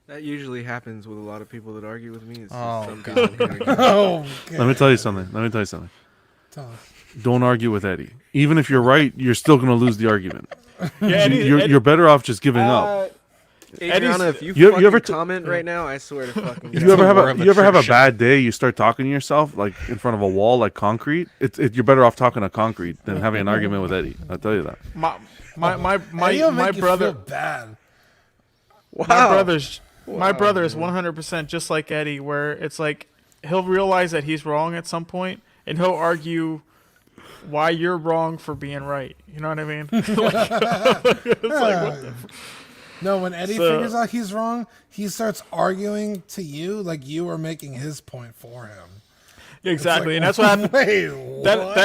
That usually happens with a lot of people that argue with me. It's just Oh, some God. people argue. Oh, okay. Let me tell you something. Tell us. Don't argue with Eddie. Even if you're right, you're still gonna lose the argument. Yeah, Eddie, You're better off just giving up. Adriana, if you, You fucking ever comment right now, I swear to fucking You ever have more a of a you ever have a trick shot. bad day? You start talking to yourself like in front of a wall, like concrete. You're better off talking to concrete than having an argument with Eddie. I'll tell you that. my Eddie'll my make you brother feel bad. my brother is 100% just like Eddie, where it's like he'll realize that he's wrong at some point, and he'll argue why you're wrong for being right. You know what I mean? It's like, what the No, when Eddie So- figures out he's wrong, he starts arguing to you like you are making his point for him. exactly, It's and like, that's what happened. Wait, That what?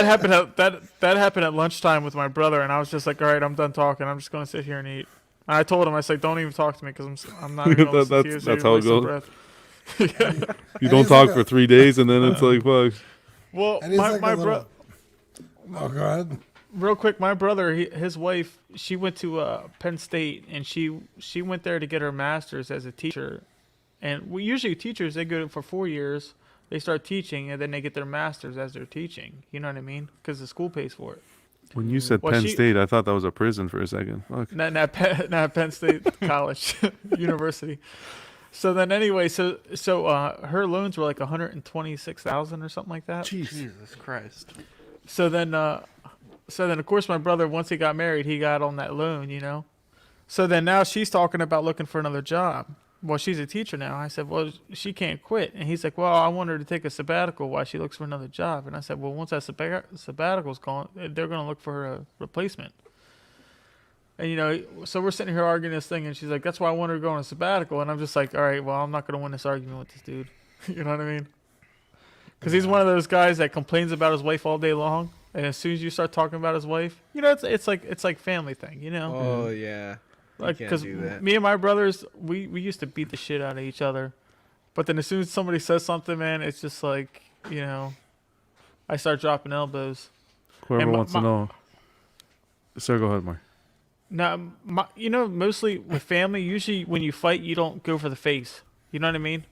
that happened at lunchtime with my brother, and I was just like, all right, I'm done talking. I'm just gonna sit here and eat. And I told him, I said, don't even talk to me because I'm not even gonna listen to you. so That's you're how it wasting goes. breath. You don't Eddie's talk like for a- 3 days and then it's like fuck. Well, Eddie's my like my a brother. little... Oh, go ahead. Real quick, my brother, his wife, she went to Penn State, and she went there to get her master's as a teacher. And we usually teachers they go for 4 years, They start teaching, and then they get their masters as they're teaching. You know what I mean? Because the school pays for it. When you said Well, Penn she- State, I thought that was a prison for a second. Fuck. Not Penn State College, University. So then anyway, so her loans were like 126,000 or something like that. Jesus Christ. So then of course my brother, once he got married, he got on that loan, you know. So then now she's talking about looking for another job. Well, she's a teacher now. I said, well, she can't quit. And he's like, well, I want her to take a sabbatical while she looks for another job. And I said, well, once that sabbatical's gone, they're going to look for her a replacement. And, you know, so we're sitting here arguing this thing, and she's like, that's why I want her to go on a sabbatical. And I'm just like, all right, well, I'm not going to win this argument with this dude. You know what I mean? Because he's one of those guys that complains about his wife all day long. And as soon as you start talking about his wife, you know, it's like family thing, you know? Oh yeah. Like, can't because do that. me and my brothers, we used to beat the shit out of each other. But then as soon as somebody says something, man, it's just like, you know, I start dropping elbows. Whoever And wants to know. Sir, go ahead, Mark. Now, you know, mostly with family, usually when you fight, you don't go for the face. You know what I mean?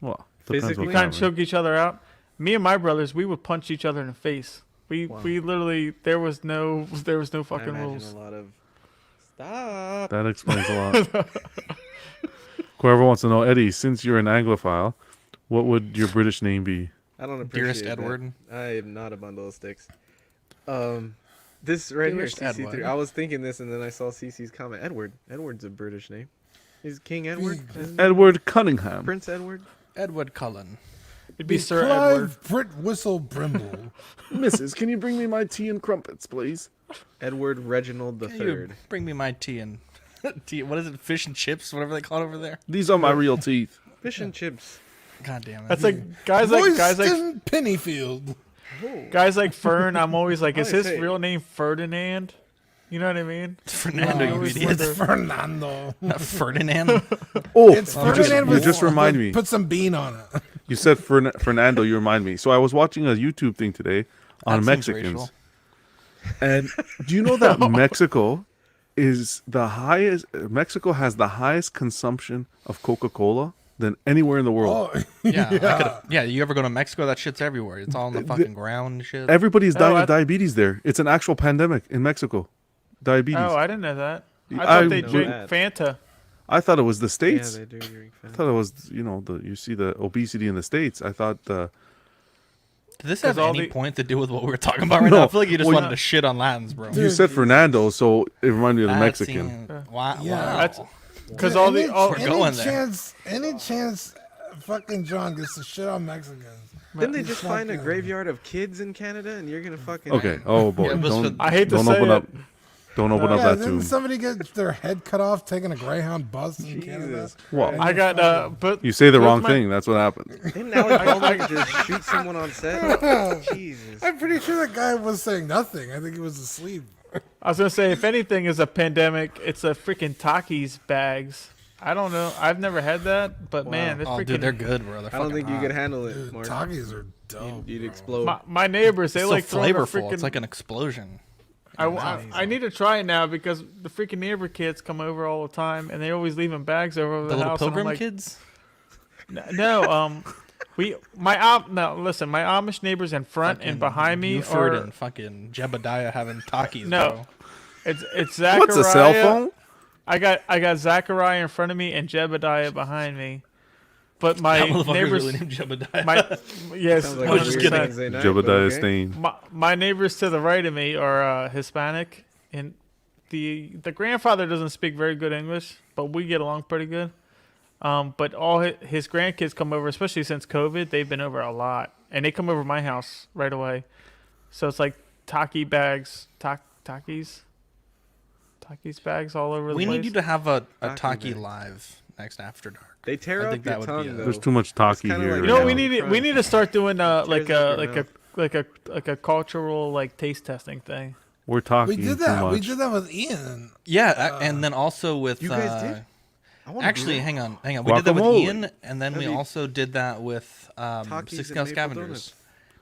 Well, depends Physically? what You kind of family. choke each other out. Me and my brothers, we would punch each other in the face. We literally, there was no I fucking imagine rules. a lot of stop. That explains a lot. Whoever wants to know, Eddie, since you're an Anglophile, what would your British name be? I don't appreciate Dearest that. Edward. I am not a bundle of sticks. This right Dearest here, CC3. Edward. I was thinking this, and then I saw CC's comment. Edward. Edward's a British name. He's King Edward. Isn't he? Edward Cunningham. Prince Edward. Edward Cullen. It'd be Sir Clive Edward. Brit Whistle Brimble. Mrs., can you bring me my tea and crumpets, please? Edward Reginald the Can Third. you bring me my tea and tea. What is it? Fish and chips, whatever they call it over there. These are my real teeth. Fish and chips. God damn it. That's like guys like Royston Pennyfield. guys like Fern. I'm always like, is I his say- real name Ferdinand? You know what I mean? Fernando, I you always idiot. wonder. Fernando. Not Ferdinand. Oh, It's you Ferdinand with just remind me. Put some bean on it. You said Fernando, you remind me. So I was watching a YouTube thing today on That seems Mexicans. racial. And do you know that Mexico is the highest? Mexico has the highest consumption of Coca-Cola than anywhere in the world. Oh, Yeah, you ever go to Mexico? That shit's everywhere. It's all on the fucking ground and shit. Everybody's dying Oh, of diabetes there. It's an actual pandemic in Mexico. Diabetes. Oh, I didn't know that. I I thought they know drink that. Fanta. I thought it was the Yeah, states. they do drink I Fanta. thought it was, you see the obesity in the states. I thought Did this have 'Cause all any the- point to do with what we were talking about right No. now? I feel like you just Well, wanted to shit on Latins, bro. you said Fernando, so it reminded me of the That Mexican. seemed- Wow. Yeah. wow. That's because all the We're going there. Any chance fucking John gets to shit on Mexicans. Didn't they just find a fucking- graveyard of kids in Canada, and you're gonna fucking Okay. Oh boy. Yeah, it was don't I hate to don't say open it. up. Don't open up Yeah, that didn't tube. somebody get their head cut off taking a Greyhound bus in Canada? Jesus. Well, I got but you say the both wrong my- thing. That's what happens. Didn't Alec Baldwin just shoot someone on set? Jesus. I'm pretty sure that guy was saying nothing. I think he was asleep. I was gonna say if anything is a pandemic, it's a freaking Takis bags. I don't know. I've never had that, but man, this Oh, freaking dude, they're good, bro. They're I don't fucking think you hot. could handle it, Dude, Mark. Takis are dope. You'd bro. explode. my neighbors. They It's like so throwing a flavorful. freaking. It's like an explosion. I need to try it now because the freaking neighbor kids come over all the time and they always leaving bags over The the, little house. and I'm pilgrim like, kids. No, no. Listen, my Amish neighbors in front and behind me Buford are and fucking Jebediah having Takis, No. bro. it's Zachariah. What's a cell phone? I got Zachariah in front of me and Jebediah behind me, but my That motherfucker's neighbors. really named Jebediah. My yes, Sounds like I was a just weird kidding. Wednesday night, but Jebediah okay. Stain. my neighbors to the right of me are Hispanic, and the grandfather doesn't speak very good English, but we get along pretty good. But all his grandkids come over, especially since COVID. They've been over a lot, and they come over to my house right away. So it's like Taki bags, Takis bags all over the We place. need you to have a Taki Taki bags. live next After Dark. They tear I up think your that would be tongue, a- though. There's too much talkie kinda here. like You know what right we now. need? We need to start doing like Tears a up your like a cultural like taste testing thing. We're talking We did too that. much. We did that with Ian. Yeah, and then also with You guys did? I wanna do actually, that. hang on. We did that with Guacamole. Ian, and then we That'd be- also did that with Takis Six and Gun maple Scavengers. donuts.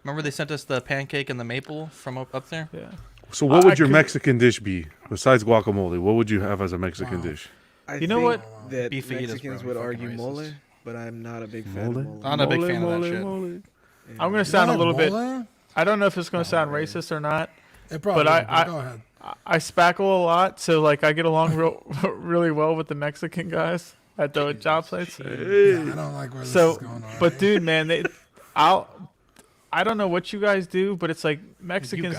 Remember they sent us the pancake and the maple from up there? Yeah. So what would I your could- Mexican dish be besides guacamole? What would you have as a Mexican dish? I You know think what? that Beef fajitas, Mexicans bro, would fucking argue racist. mole, but I'm not a big fan of Mole? mole. Not a big fan of that shit. I'm gonna You sound a don't little like bit. bowling? I don't know if it's gonna sound racist or not. It probably But is, I- go ahead. I spackle a lot, so like I get along really well with the Mexican guys at the job sites. Yeah, I don't like where this So, is going on. but dude, man, I don't know what you guys do, but it's like Mexicans.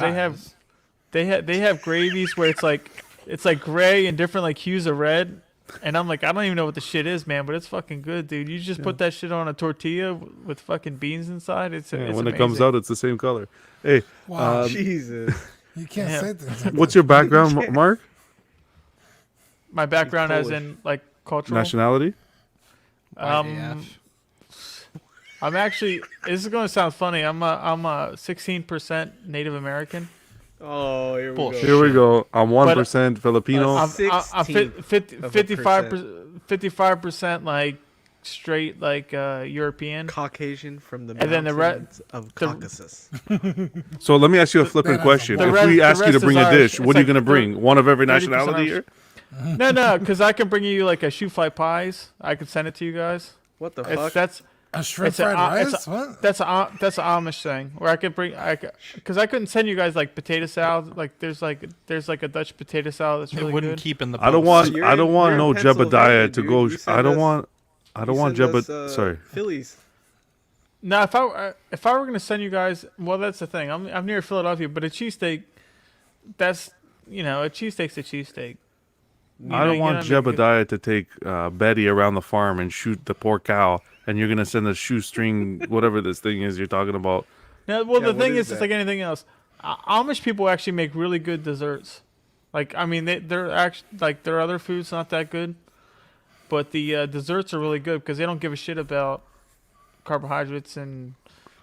They have gravies where it's like gray and different like hues of red, and I'm like, I don't even know what the shit is, man, but it's fucking good, dude. You just put that shit on a tortilla with fucking beans inside. It's Yeah, it's when it comes amazing. out, it's the same color. Hey, Wow, Jesus. you can't yeah. say things. Like what's your background, Mark? My background as Polish. in like cultural. Nationality? I'm actually. This is gonna sound funny. I'm a 16% Native American. Oh, here we Bullshit. go. Here we go. I'm 1% Filipino. I'm 16th of a 55% like straight like European. Caucasian from the And then the re- mountains of the- Caucasus. So let me ask you a flippant that's a question. lot. If The we rest- ask the you to rest bring is a Irish. dish, It's what are you like going to bring? One of every 30% nationality Irish. here? No, because I can bring you like a shoe fly pies. I could send it to you guys. What the It's, fuck? that's a shrimp it's a- fried it's rice? a- What? that's an Amish thing where I could bring because I couldn't send you guys like potato salad. Like there's like a Dutch potato salad that's It really wouldn't good. keep in the. I don't post. want. You're I don't in- want you're no in Pennsylvania, Jebediah to dude. go. You send I don't us- want. I don't want Send us, Jebediah. Sorry. Phillies. Now, if I were gonna send you guys, well, that's the thing. I'm near Philadelphia, but a cheesesteak, that's a cheesesteak's a cheesesteak. I don't want Jebediah to take Betty around the farm and shoot the poor cow, and you're gonna send a shoestring, whatever this thing is you're talking about. No, well, Yeah, the what thing is is, it's that? like anything else. Amish people actually make really good desserts. Like, I mean, they're actually like their other food's not that good, but the desserts are really good because they don't give a shit about carbohydrates and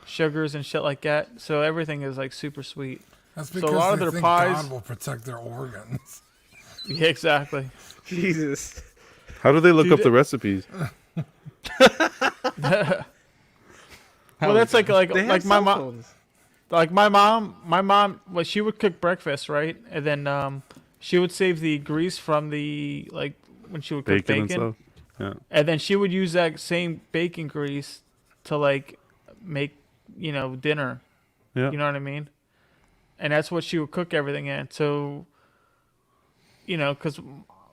sugars and shit like that. So everything is like super sweet. That's So a because lot of they their think pies- God will protect their organs. Yeah, exactly. Jesus. How do they look Dude, up the recipes? Well, that's like They have like my cell mom. phones. Like my mom, well, she would cook breakfast, right? And then she would save the grease from the like when she would cook Bacon and bacon, stuff. Yeah. and then she would use that same bacon grease to like make dinner. Yeah. You know what I mean? And that's what she would cook everything in. So, because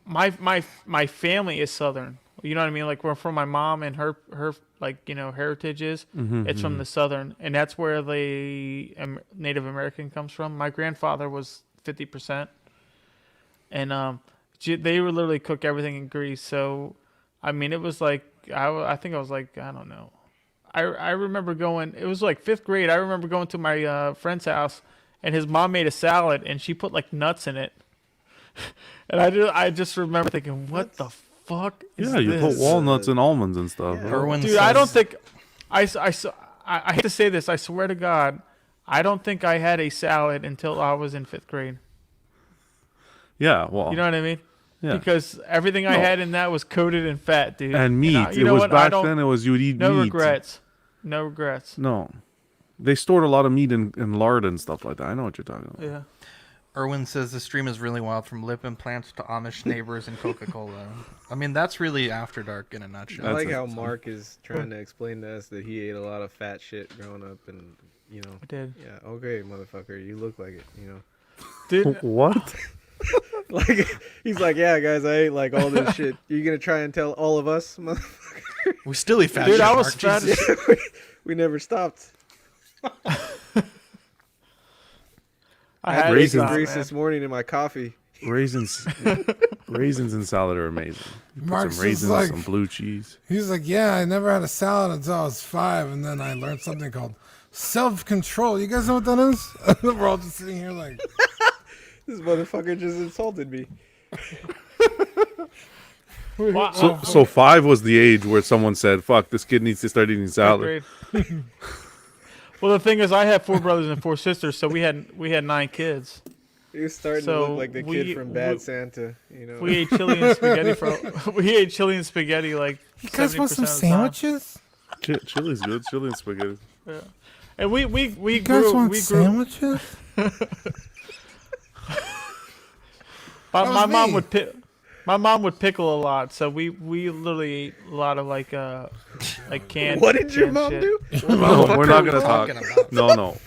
my family is Southern. You know what I mean? Like we're from my mom and her like heritage is. It's from the Southern, and that's where the Native American comes from. My grandfather was 50%, and they would literally cook everything in grease. So, I mean, it was like I think I was like, I don't know. I remember going. It was like 5th grade. I remember going to my friend's house, and his mom made a salad, and she put like nuts in it. And I just remember thinking, what the fuck is Yeah, you this? put walnuts and almonds and stuff. Yeah. bro. Irwin Dude, I don't says- think I hate to say this. I swear to God, I don't think I had a salad until I was in 5th grade. Yeah, well, You know what I mean? yeah. Because everything I No. had in that was coated in fat, dude. And meat. I- you It know was what? I back don't- then. It was you would eat No meat. regrets. No regrets. No, they stored a lot of meat in lard and stuff like that. I know what you're talking about. Yeah. Irwin says the stream is really wild from lip implants to Amish neighbors and Coca-Cola. I mean, that's really After Dark in a nutshell. I That's like it. how Mark is trying to explain to us that he ate a lot of fat shit growing up, and I did. yeah, okay, motherfucker, you look like it, Dude, What? Like he's like, yeah, guys, I ate like all this shit. You gonna try and tell all of us, motherfucker? We still eat fat Dude, shit, I was Mark. fat Jesus. as We never stopped. I had had raisins. bacon some, grease man. this morning in my coffee. Raisins, raisins and salad are amazing. You put Mark's some just raisins, like- some blue cheese. He's like, yeah, I never had a salad until I was 5, and then I learned something called self-control. You guys know what that is? We're all just sitting here like, This motherfucker just insulted me. Wow. So 5 was the age where someone said, "Fuck, this kid needs to start eating salad." Grade. Well, the thing is, I have 4 brothers and 4 sisters, so we had 9 kids. He was starting to So look like the kid from Bad Santa, you know. We ate chili and spaghetti we ate chili and spaghetti like you guys want some 70% of the time. sandwiches? Chili's good. Chili and spaghetti. And we You guys grew want we grew sandwiches? my was mom me. would my mom would pickle a lot, so we literally ate a lot of like like canned. What did your canned mom shit. do? No, we're not we gonna talk. talking about? No.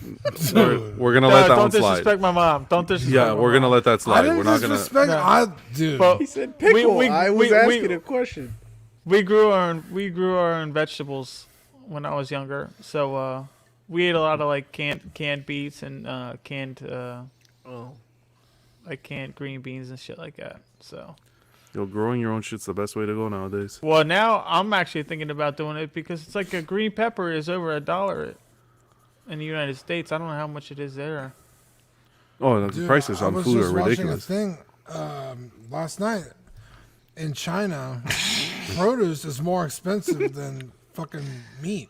We're gonna let that Don't one slide. disrespect my mom. Don't disrespect. Yeah, my we're gonna mom. let that I slide. didn't We're not gonna. disrespect. No. Dude. But He said pickle. I was asking a question. We grew our own vegetables when I was younger, so we ate a lot of like canned beets and canned like canned green beans and shit like that. So Yo, growing your own shit's the best way to go nowadays. well, now I'm actually thinking about doing it because it's like a green pepper is over $1 in the United States. I don't know how much it is there. Oh, the Dude, prices I on was food just are watching ridiculous. a thing last night in China. Produce is more expensive than fucking meat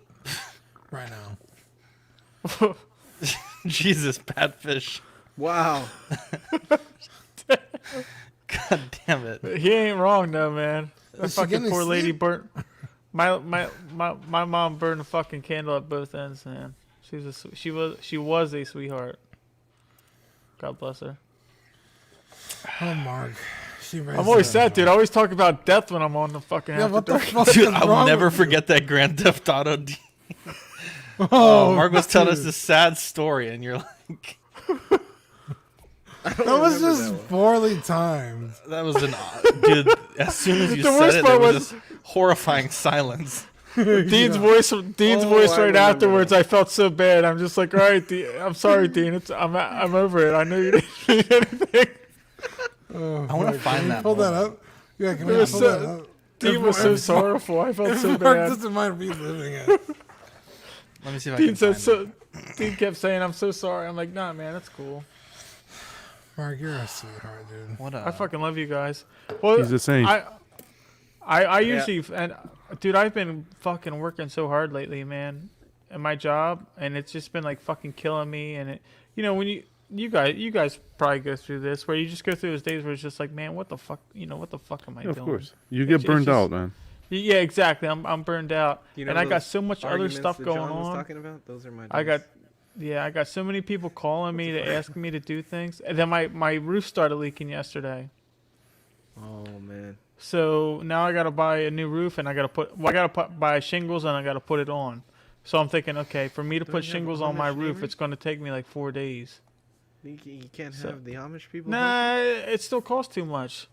right now. Jesus, Badfish. Wow. God damn it. He ain't wrong though, man. That Is she getting fucking poor lady sleep? burnt. My mom burned a fucking candle at both ends, man. She was a sweetheart. God bless her. Oh, Mark. She raised I'm always her. sad, dude. I always talk about death when I'm on the fucking Yeah, After what the Dark. fuck Dude, is I will wrong never with forget that Grand Theft Auto. Oh, Mark was telling us dude. this sad story, and you're like, That was just poorly timed. that was an dude. As soon as you The said worst it, part there was was- this horrifying silence. Dean's voice I right remember afterwards. that. I felt so bad. I'm just like, all right, Dean, I'm sorry, Dean. I'm over it. I know you didn't mean anything. Oh, I want to fuck. find Can you that. pull that moment. up? Yeah, can It we was pull so- that up? Dean was so sorrowful. I felt so Mark bad. doesn't mind reliving it. Let me see if I Dean can said find it. Dean kept saying, "I'm so sorry." I'm like, "Nah, man, that's cool. Mark, you're a sweetheart, dude. What I fucking love you guys." Well, He's the same. I usually and dude, I've been fucking working so hard lately, man, at my job, and it's just been like fucking killing me. And it, when you guys probably go through this, where you just go through those days where it's just like, man, what the fuck, what the fuck am I Yeah, of doing? course. You get It's burned just- out, man. Yeah, exactly. I'm burned out, You know and I got those so much other arguments stuff that going John was on. talking about? Those are my I days. got so many people calling me to ask me to do things, and then my roof started leaking yesterday. Oh man. So now I gotta buy a new roof, and I gotta buy shingles, and I gotta put it on. So I'm thinking, okay, for me to Don't put you have shingles on my Amish roof, neighbors? it's gonna take me like 4 days. You can't So- have the Amish people. help Nah, it still costs too much.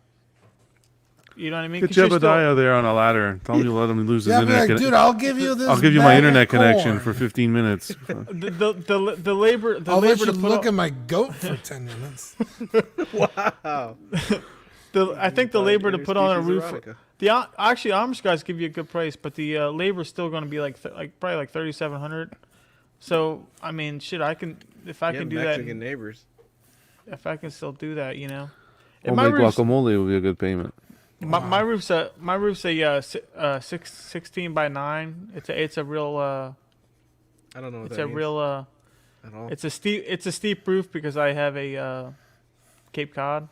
You know what I mean? Get 'Cause you're still- Jebediah there on a ladder and tell him you let him lose his Yeah, be internet. like, dude, I'll give you this. I'll give you my bag of internet connection corn. for 15 minutes. the labor I'll let labor you to put look on, at my goat for 10 minutes. Wow. I think the labor to put on a roof. Erotica. Actually Amish guys give you a good price, but the labor's still going to be like probably like 3,700. So I mean, shit, I can if I You can have do Mexican that. neighbors. If I can still do that, And Homemade guacamole will be a good payment. my roof's a 16 by 9. It's a real I don't know what it's that a means real at all. it's a steep roof because I have a Cape Cod.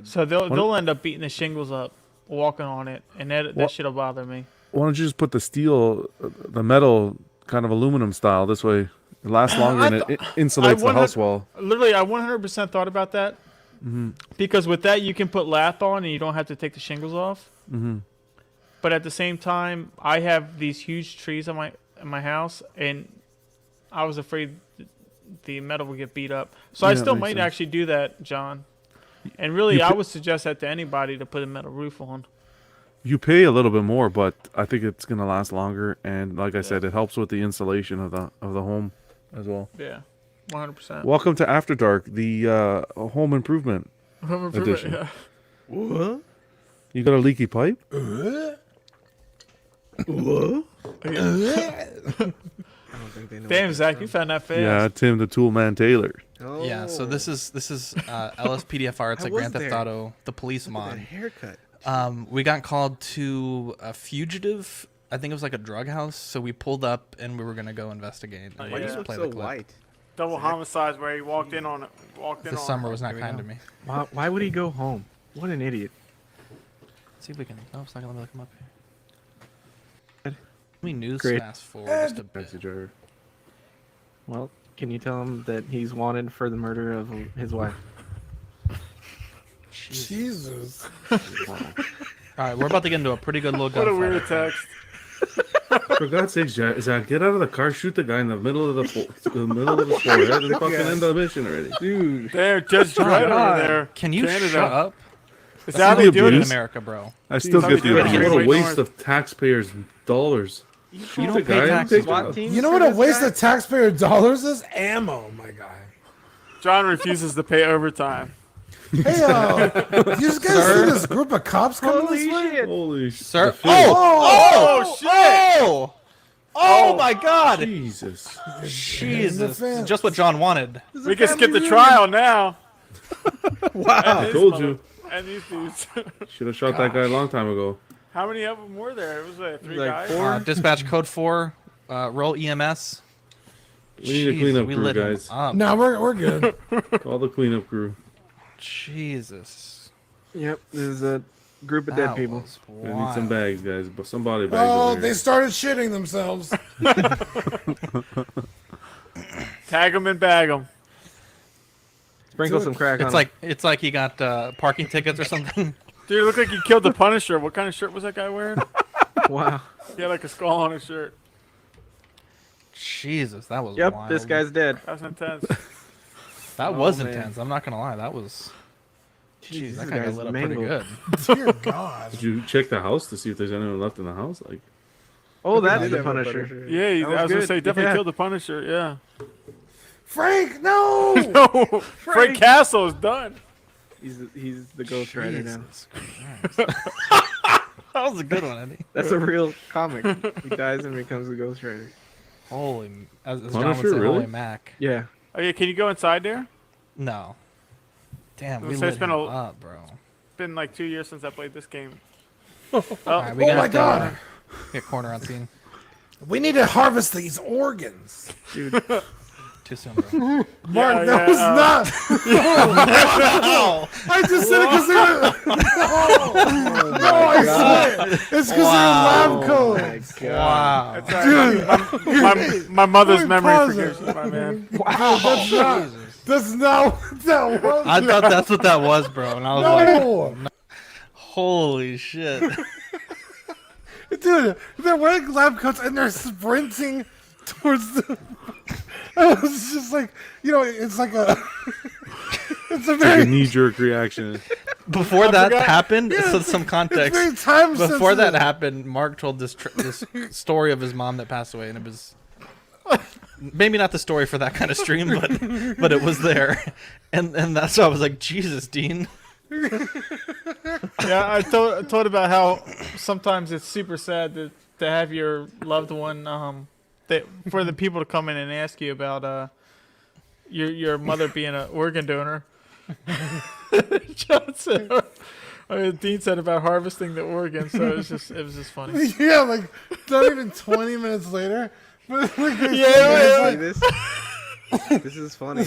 So they'll end up beating the shingles up walking on it, and that shit'll bother me. Why don't you just put the steel, the metal kind of aluminum style? This way it lasts longer and it insulates the 100 house wall. Literally, I 100% thought about that. Because with that, you can put lath on and you don't have to take the shingles off. But at the same time, I have these huge trees in my house, and I was afraid the metal would get beat up. So I Yeah, still makes might sense. actually do that, John. And really, You I pi- would suggest that to anybody to put a metal roof on. You pay a little bit more, but I think it's gonna last longer. And like I said, it helps with the insulation of the home as well. Yeah, 100%. Welcome to After Dark, the home improvement. Edition. Yeah. What? You got a leaky pipe? I don't think they know. Damn, Zach, you found that fast. Yeah, Tim the Tool Man Taylor. Oh. Yeah, so this is LSPDFR. It's I a was Grand Theft there. Auto, the police Look at that mod. haircut. We got called to a fugitive. I think it was like a drug house. So we pulled up and we were gonna go investigate. Oh, And Why we do yeah. you look play so the clip. white? Double homicides where he walked in on The summer was not Here we kind go. to me. Why would he go home? What an idiot. Let's see if we can. No, it's not gonna let me look him up here. Let me news Great. fast forward just a bit. Taxi driver. Well, can you tell him that he's wanted for the murder of his wife? Jesus. All right, we're about to get into a pretty good little What a gunfight. weird text. For God's sake, Zach, get out of the car, shoot the guy in the middle of the forehead, and fucking end the mission already. Dude. There, Judge Dredd over there. Can you Canada. shut up? Is That's that how what they we do do it? in abuse? America, bro. I still Jeez, get the how we do it abuse. here What a way waste north. of taxpayers' dollars. You Shoot don't the pay guy and taxes. take SWAT off. teams You know for what a this waste guy? of taxpayer dollars is? Ammo, my guy. John refuses to pay overtime. Hey, you guys see this group of cops coming Holy this way? shit. Holy shit. Sir. Oh, shit! Oh my God! Jesus. Jesus! fence. Just what John wanted. We can skip the trial now. Wow. I told you. And these dudes. Should have shot that guy a long time ago. How many of them were there? It was like 3 Like guys. 4? Dispatch code 4. Roll EMS. We need a cleanup we crew, lit him guys. up. No, we're good. Call the cleanup crew. Jesus. Yep, there's a group of That dead people. was We need some wild. bags, guys. But some body bags. Oh, over they here. started shitting themselves. Tag them and bag them. Sprinkle some crack on It's like he got parking tickets or something. Dude, it looked like he killed the Punisher. What kind of shirt was that guy wearing? him. Wow. He had like a skull on his shirt. Jesus, that was Yep, wild. this guy's dead. That's intense. That was man. intense. I'm not gonna lie. That was. Jeez, that this guy got guy's lit up pretty mangled. good. Dear God. Did you check the house to see if there's anyone left in the house? Like, Oh, that's Did the have a Punisher. Yeah, That was I was gonna good. say definitely Yeah. killed the Punisher. Yeah. Frank, no! No, Frank Castle is done. He's the Ghost Rider now. Jesus Christ. That was a good one, Eddie. That's a real comic. He dies and becomes the Ghost Rider. Holy, as John would Punisher, say, really? holy Mac. Yeah. Oh yeah, can you go inside there? No. Damn, we Let's say lit it's been him a- up, bro. Been like 2 years since I played this game. All right, we Oh got my God. Get corner on scene. We need to harvest these organs. Too soon, bro. Mark, Yeah, that yeah, was not. I just said it because no, I swear. It's because Wow. they're lab coats. Wow. It's all right. my mother's Wait, memory pause forgives it. me, my man. That's not what that was. I thought that's what that was, bro. And I was like, No. holy shit. Dude, they're wearing lab coats and they're sprinting towards the. I was just like, it's like a. It's a like a very. knee-jerk reaction. Before that happened, so some It's context. very time Before that sensitive. happened, Mark told this story of his mom that passed away, and it was maybe not the story for that kind of stream, but it was there, and that's why I was like, Jesus, Dean. Yeah, I told about how sometimes it's super sad to have your loved one for the people to come in and ask you about your mother being an organ donor. John said, Dean said about harvesting the organ, so it was just funny. Yeah, like not even 20 minutes later. But like, Yeah, See this? This is funny.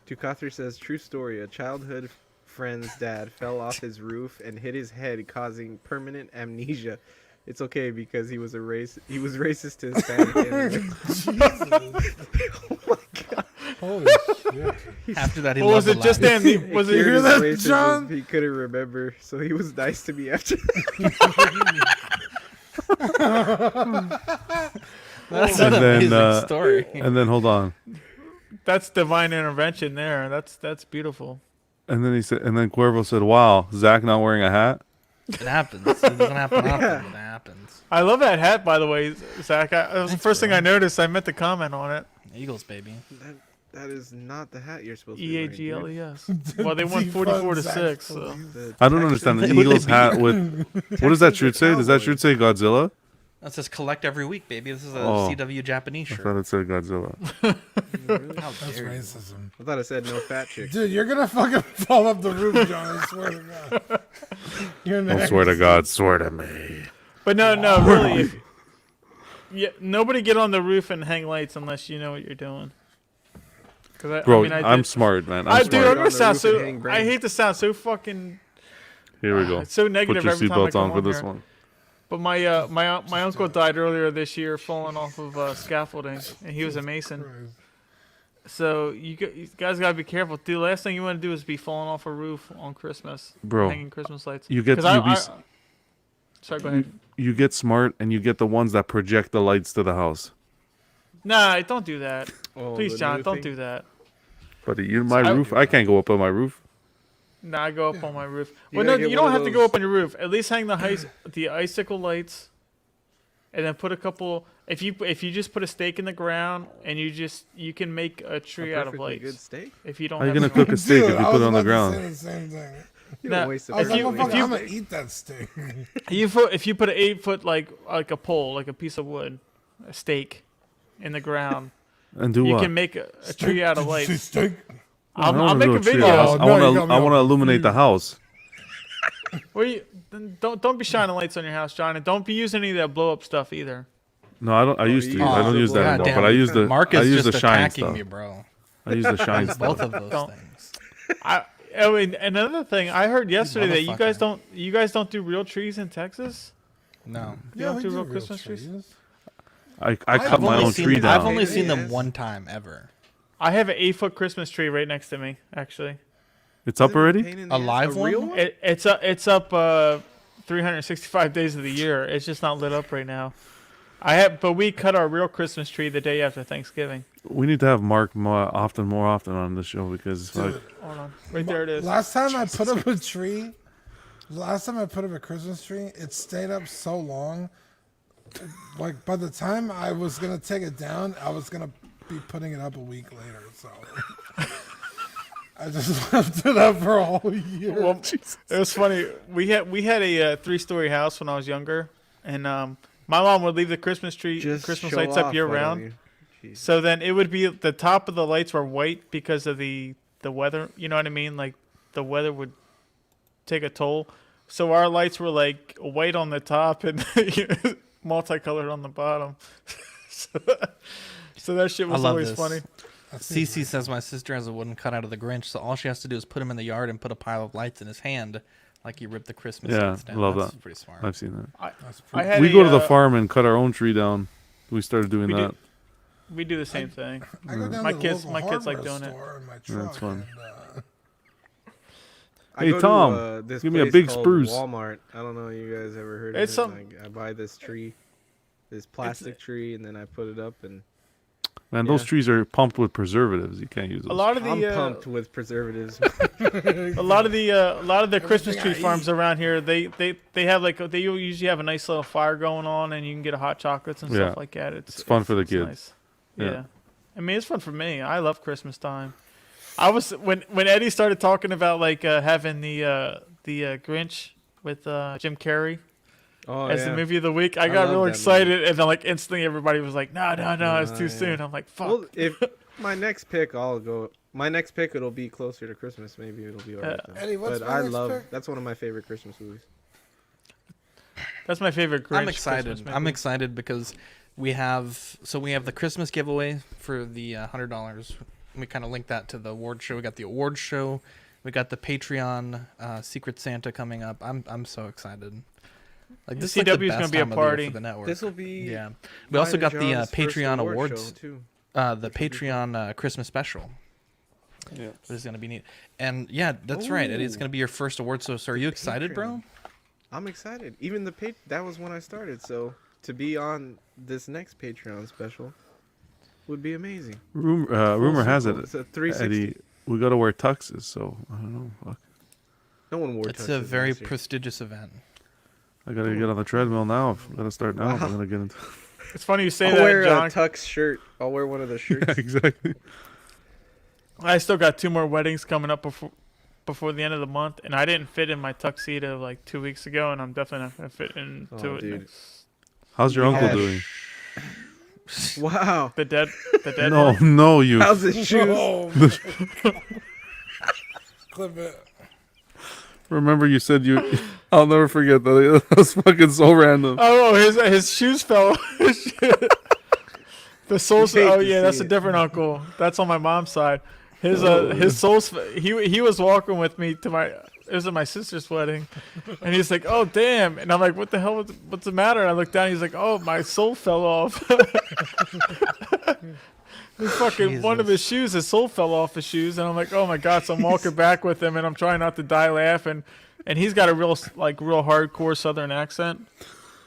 Tukathri says, true story. A childhood friend's dad fell off his roof and hit his head, causing permanent amnesia. It's okay because he was racist to Hispanic immigrants. Holy shit. After that, he Well, was loved it the just lads. was Cured it hear his that, racism. John? He couldn't remember, so he was nice to me after. That's And an then, amazing story. And then hold on. That's divine intervention there. That's beautiful. And then he said, and then Cuervo said, "Wow, Zach not wearing a hat." It happens. It doesn't happen often, but it happens. I love that hat, by the way, Zach. That was the first thing I noticed. I meant to comment on it. Eagles, baby. That is not the hat you're supposed to be wearing, dude. EAGLES. Well, they won Defund 44 to Zach 6. so So. The I don't Texans- understand the What would Eagles they hat with. What does that shirt say? Does that shirt say Godzilla? That says collect every week, baby. This is a Oh. CW Japanese I shirt. thought it said Godzilla. How That's dare you. racism. I thought it said no fat chick. Dude, you're gonna fucking fall up the roof, John. I swear to God. You're I next. swear to God, swear to me. But no, really. Yeah, nobody get on the roof and hang lights unless you know what you're doing. Bro, I I'm did- smart, man. I I'm do. smart. I'm On gonna the sound roof and so. hang I brains. hate to sound so fucking. Here we go. It's so Put negative your every time I seatbelts come on for on this here. one. But my uncle died earlier this year, falling off of scaffolding, and he was a mason. So you guys gotta be careful. Dude, the last thing you want to do is be falling off a roof on Christmas, Bro, hanging Christmas lights. you get 'Cause to be Sorry, go ahead. You get smart and you get the ones that project the lights to the house. Nah, don't do that. Oh, Please, the John, new don't thing? do that. But my I- roof, I can't go up on my roof. Nah, I go up on my roof. You Well, no, gotta get you one don't of have to go those- up on your roof. At least hang the icicle lights, and then put a couple. If you just put a stake in the ground and you can make a tree A out of perfectly good lights. steak. If you don't How are you have gonna cook a steak Dude, if you I put was it on the about to ground? say the same thing. You Nah, don't waste a I was like, you- perfectly if motherfucker, you- I'm gonna eat that steak. if you put an 8 foot like a pole, like a piece of wood, a stake, in the ground, And do you what? can make a tree out of Did you say lights. steak? I I'll wanna make do a tree video. house. Oh, I no, want you got to. me I want to all illuminate the house. Well, then don't be shining lights on your house, John, and don't be using any of that blow up stuff either. No, I don't. I used to. you I use don't the use that blow- anymore. God But I damn, use the. Mark I is use just the shine attacking stuff. me, bro. I use the shine Both stuff. of those Don't. things. I mean, another thing I heard yesterday that motherfucker. you guys don't do real trees in Texas. No. You don't we do real real Christmas trees? I cut I've my only own seen, tree I've down. only seen them Yes. one time ever. I have an 8 foot Christmas tree right next to me. Actually, It's up already. Pain in the A ass. live real one? it's up 365 days of the year. It's just not lit up right now. But we cut our real Christmas tree the day after Thanksgiving. We need to have Mark more often on the show because like, Hold on, right there it is. Last time I put up a tree, last time I put up a Christmas tree, it stayed up so long. Like by the time I was gonna take it down, I was gonna be putting it up a week later. So I just left it up for a whole year. Well, it was funny. We had a 3-story house when I was younger, and my mom would leave the Christmas Just show lights up off, year why don't round. you? Jeez. So then it would be the top of the lights were white because of the weather. You know what I mean? Like the weather would take a toll. So our lights were like white on the top and multicolored on the bottom. so that shit I was love always this. funny. Cece says my sister has a wooden cutout of the Grinch, so all she has to do is put him in the yard and put a pile of lights in his hand, like he ripped the Christmas Yeah, lights down. love That's that. pretty smart. I've seen that. I had We a, go to the uh, farm and cut our own tree down. We started doing We that. do. We do the same thing. I go down My to the kids- local my kids like hardware doing it. store in my truck That's fun. and, I Hey, go Tom, to, this give me a place big called spruce. Walmart. I don't know if you guys ever heard It's of it. some- Like, I buy this tree, this plastic tree, and then I put it up, and Man, those Yeah. trees are pumped with preservatives. You can't use those. A lot of I'm the pumped with preservatives. a lot of the Christmas Everything tree I farms eat. around here, they have like they usually have a nice little fire going on, and you can get a hot chocolates and Yeah. stuff like that. It's fun for the kids. Nice. Yeah. Yeah. I mean it's fun for me. I love Christmas time. I was when Eddie started talking about like having the Grinch with Jim Carrey Oh as yeah. the movie of the week. I I got love real that excited, and then like instantly everybody was like, no, it's too yeah. soon. I'm like, fuck. Well, if my next pick, I'll go. My next pick, it'll be closer to Christmas. Maybe it'll be alright. then. Eddie, what's but my I next love. pick? That's one of my favorite Christmas movies. That's my favorite Grinch. I'm excited. Christmas I'm movie. excited because we have the Christmas giveaway for the $100. We kind of linked that to the award show. We got the award show. We got the Patreon Secret Santa coming up. I'm so excited. Like this is like the CW is gonna best be a time of the year party. for the network. This will be. Yeah. We also mine got and the John's first Patreon award awards. show, too. The which will be Patreon Christmas special. Yeah. This is gonna be neat. And yeah, that's right, Eddie. It's Ooh. gonna be your first award. So are you excited, bro? Patreon. I'm excited. Even that was when I started. So to be on this next Patreon special would be amazing. Rumor has it, It's a 360. Eddie, we got to wear tuxes. So I don't know. Fuck. No one wore It's tuxes a very last year. prestigious event. I gotta get on the treadmill now. I gotta start now. If I'm Wow. gonna get into. It's funny you say I'll that, wear John. a tux shirt. I'll wear one of the shirts. Yeah, exactly. I still got 2 more weddings coming up before the end of the month, and I didn't fit in my tuxedo like 2 weeks ago, and I'm definitely not gonna fit into Oh, it. dude. next- How's your uncle Yeah. doing? Wow. The dead No, one? no, you. How's his shoes? Oh, clip it. Remember you said you. I'll never forget that. That was fucking so random. Oh, his shoes fell. The soles. hate Oh to yeah, that's see a it. different uncle. That's on my mom's side. His soles. He was walking with me to my. It was at my sister's wedding, and he's like, "Oh damn!" And I'm like, "What the hell? What's the matter?" And I look down. He's like, "Oh, my sole fell off." His fucking one of his shoes, his sole fell off his shoes, and I'm like, "Oh my god!" So I'm walking back with him, and I'm trying not to die laughing. and he's got a real hardcore Southern accent,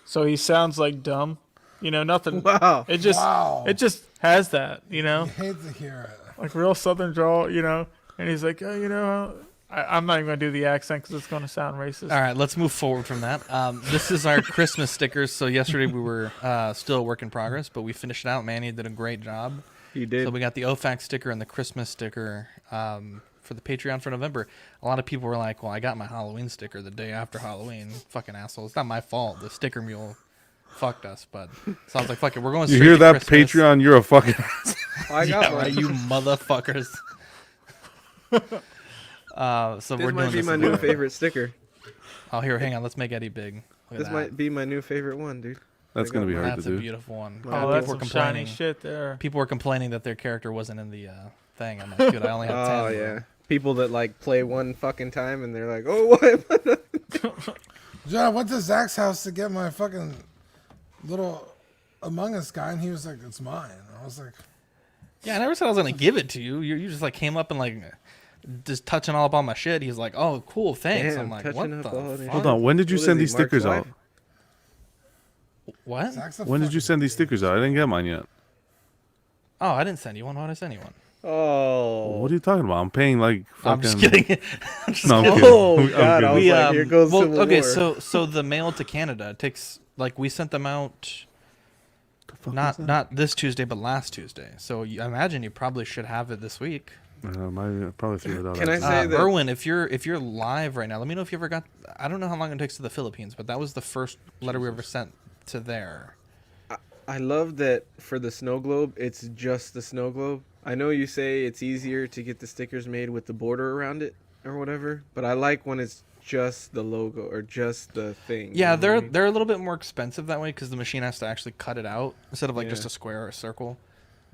so he sounds like dumb. You know, nothing. Wow. It just Wow. it just has that. You know, I hate to hear it. like real Southern drawl. You know, and he's like, oh, you know, I'm not even gonna do the accent because it's gonna sound racist. All right, let's move forward from that. This is our Christmas stickers. So yesterday we were still a work in progress, but we finished it out. Manny did a great job. You did. So we got the OFAC sticker and the Christmas sticker for the Patreon for November. A lot of people were like, well, I got my Halloween sticker the day after Halloween. Fucking asshole. It's not my fault. The sticker mule fucked us, but so I was like, fuck it. We're going You straight hear to that, Christmas. Patreon? You're a fucking. I got Yeah, one. right, you motherfuckers. So This we're might doing be this my in new the- favorite sticker. Oh, here, hang on. Let's make Eddie big. Look at This that. might be my new favorite one, dude. That's gonna be hard That's to a do. beautiful one. Oh, Oh, People that's were some complaining. shiny shit there. People were complaining that their character wasn't in the thing. I'm like, dude, I only have 10. Oh yeah. People that like play one fucking time and they're like, oh what? John, I went to Zach's house to get my fucking little Among Us guy, and he was like, "It's mine." I was like, Yeah, I never said I was gonna give it to you. You just like came up and like just touching all up on my shit. He's like, "Oh, cool, thanks." Damn, I'm like, touching "What up the all on your fuck? Hold on. When did you What send is these he, Mark's stickers wife? out? What? Zach's a When did you fucking send these stickers out? I didn't get mine yet. Oh, I didn't send you one. Why did I send you one? Oh. What are you talking about? I'm paying like fucking. I'm just kidding. I'm just No, I'm kidding. kidding. Oh, I'm God, I was kidding. like, here goes well, Civil okay, War. so the mail to Canada it takes like we sent them out The fuck not is that? not this Tuesday but last Tuesday. So I imagine you probably should have it this week. I probably threw it out. Can I actually. say that- Erwin, if you're live right now, let me know if you ever got. I don't know how long it takes to the Philippines, but that was the first letter we ever sent to there. I love that for the snow globe, it's just the snow globe. I know you say it's easier to get the stickers made with the border around it or whatever, but I like when it's just the logo or just the thing. Yeah, you know what I mean? they're a little bit more expensive that way because the machine has to actually cut it out instead of like just Yeah. a square or a circle.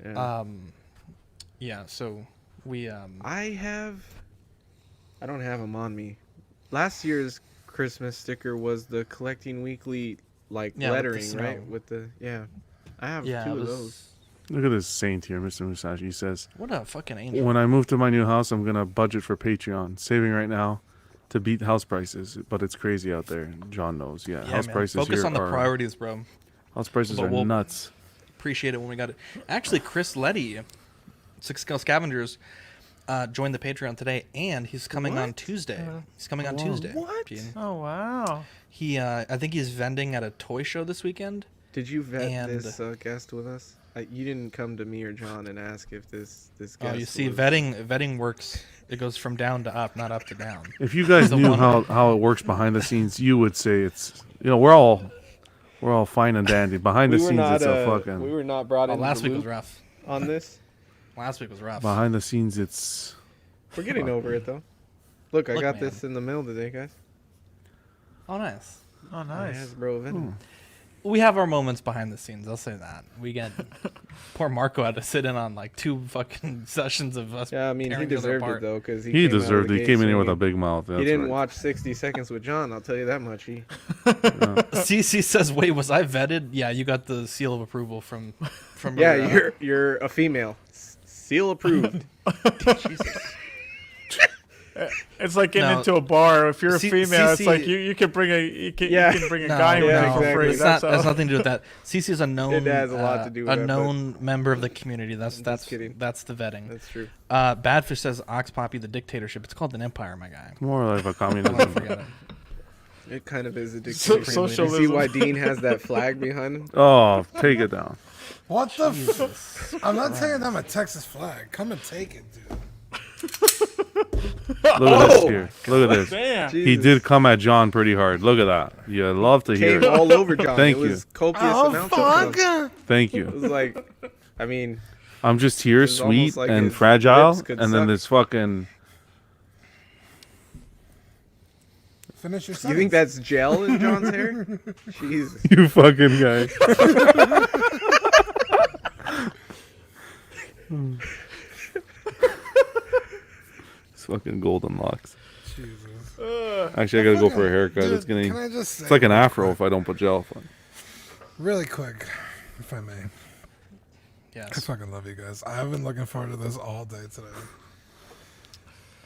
Yeah. Yeah, so we I don't have them on me. Last year's Christmas sticker was the collecting weekly like Yeah, with the lettering, right? snow. With the I have yeah, two it of was those. Look at this saint here, Mr. Musashi. He says, what a fucking angel. when I move to my new house, I'm gonna budget for Patreon, saving right now to beat house prices, but it's crazy out there. John knows. Yeah, Yeah, house man. prices Focus here on the are priorities, bro. house prices But are we'll- nuts. Appreciate it when we got it. Actually, Chris Letty, Six Scale Scavengers, joined the Patreon today, and he's coming on Tuesday. He's coming on Tuesday. What? Gene. Oh wow. He, I think he's vending at a toy show this weekend. Did you vet And- this guest with us? You didn't come to me or John and ask if this guest. Oh, you see, was- vetting works. It goes from down to up, not up to down. If you guys The knew one- how it works behind the scenes, you would say it's we're all fine and dandy. Behind the scenes, it's a fucking. We were not brought Oh, in. last week was rough. on this. Last week was rough. Behind the scenes, it's. We're getting over it though. Look, I Look, got man. this in the mail today, guys. Oh, nice. Oh nice. Hasbro Venom. We have our moments behind the scenes. I'll say that. We get poor Marco had to sit in on like 2 fucking sessions of us. Yeah, I mean he tearing each other deserved it apart. though because He came out of deserved the it. He gate came in here with a swinging. big mouth. He That's didn't right. watch 60 Seconds with John. I'll tell you that much. CC says, "Wait, was I vetted?" Yeah, you got the seal of approval from Yeah, your, you're a female. Seal approved. Jesus. It's like getting No. into a bar. If you're a C- female, it's CC like you can bring Yeah. you can bring a No, guy in yeah, there for exactly. free. It's That's not. Has how. nothing to do with that. CC is a known. It has a lot to do with a that, but- known member of the community. That's kidding. that's the vetting. That's true. Badfish says Ox Poppy the dictatorship. It's called an empire, my guy. More like a Don't communism. forget it. It kind of is a So- dictatorship. socialism. You see why Dean has that flag behind him? Oh, take it down. What the? I'm not taking down my Texas flag. Come and take it, dude. Look at this here. Look at this. Damn. He Jesus. did come at John pretty hard. Look at that. You love to hear Came it. all over John. Thank it you. was copious Oh amounts of them. Thank It you. was like, I mean, I'm just here, was almost sweet like and his fragile, lips could and then suck. this fucking. Finish your you sentence. think that's gel in John's hair? Jesus. You fucking guy. It's fucking golden locks. Jesus. Actually, I gotta go for a haircut. Dude, It's gonna. Can I just say It's like an real afro quick- if I don't put gel on. Really quick, if I may. I Yes. fucking love you guys. I've been looking forward to this all day today.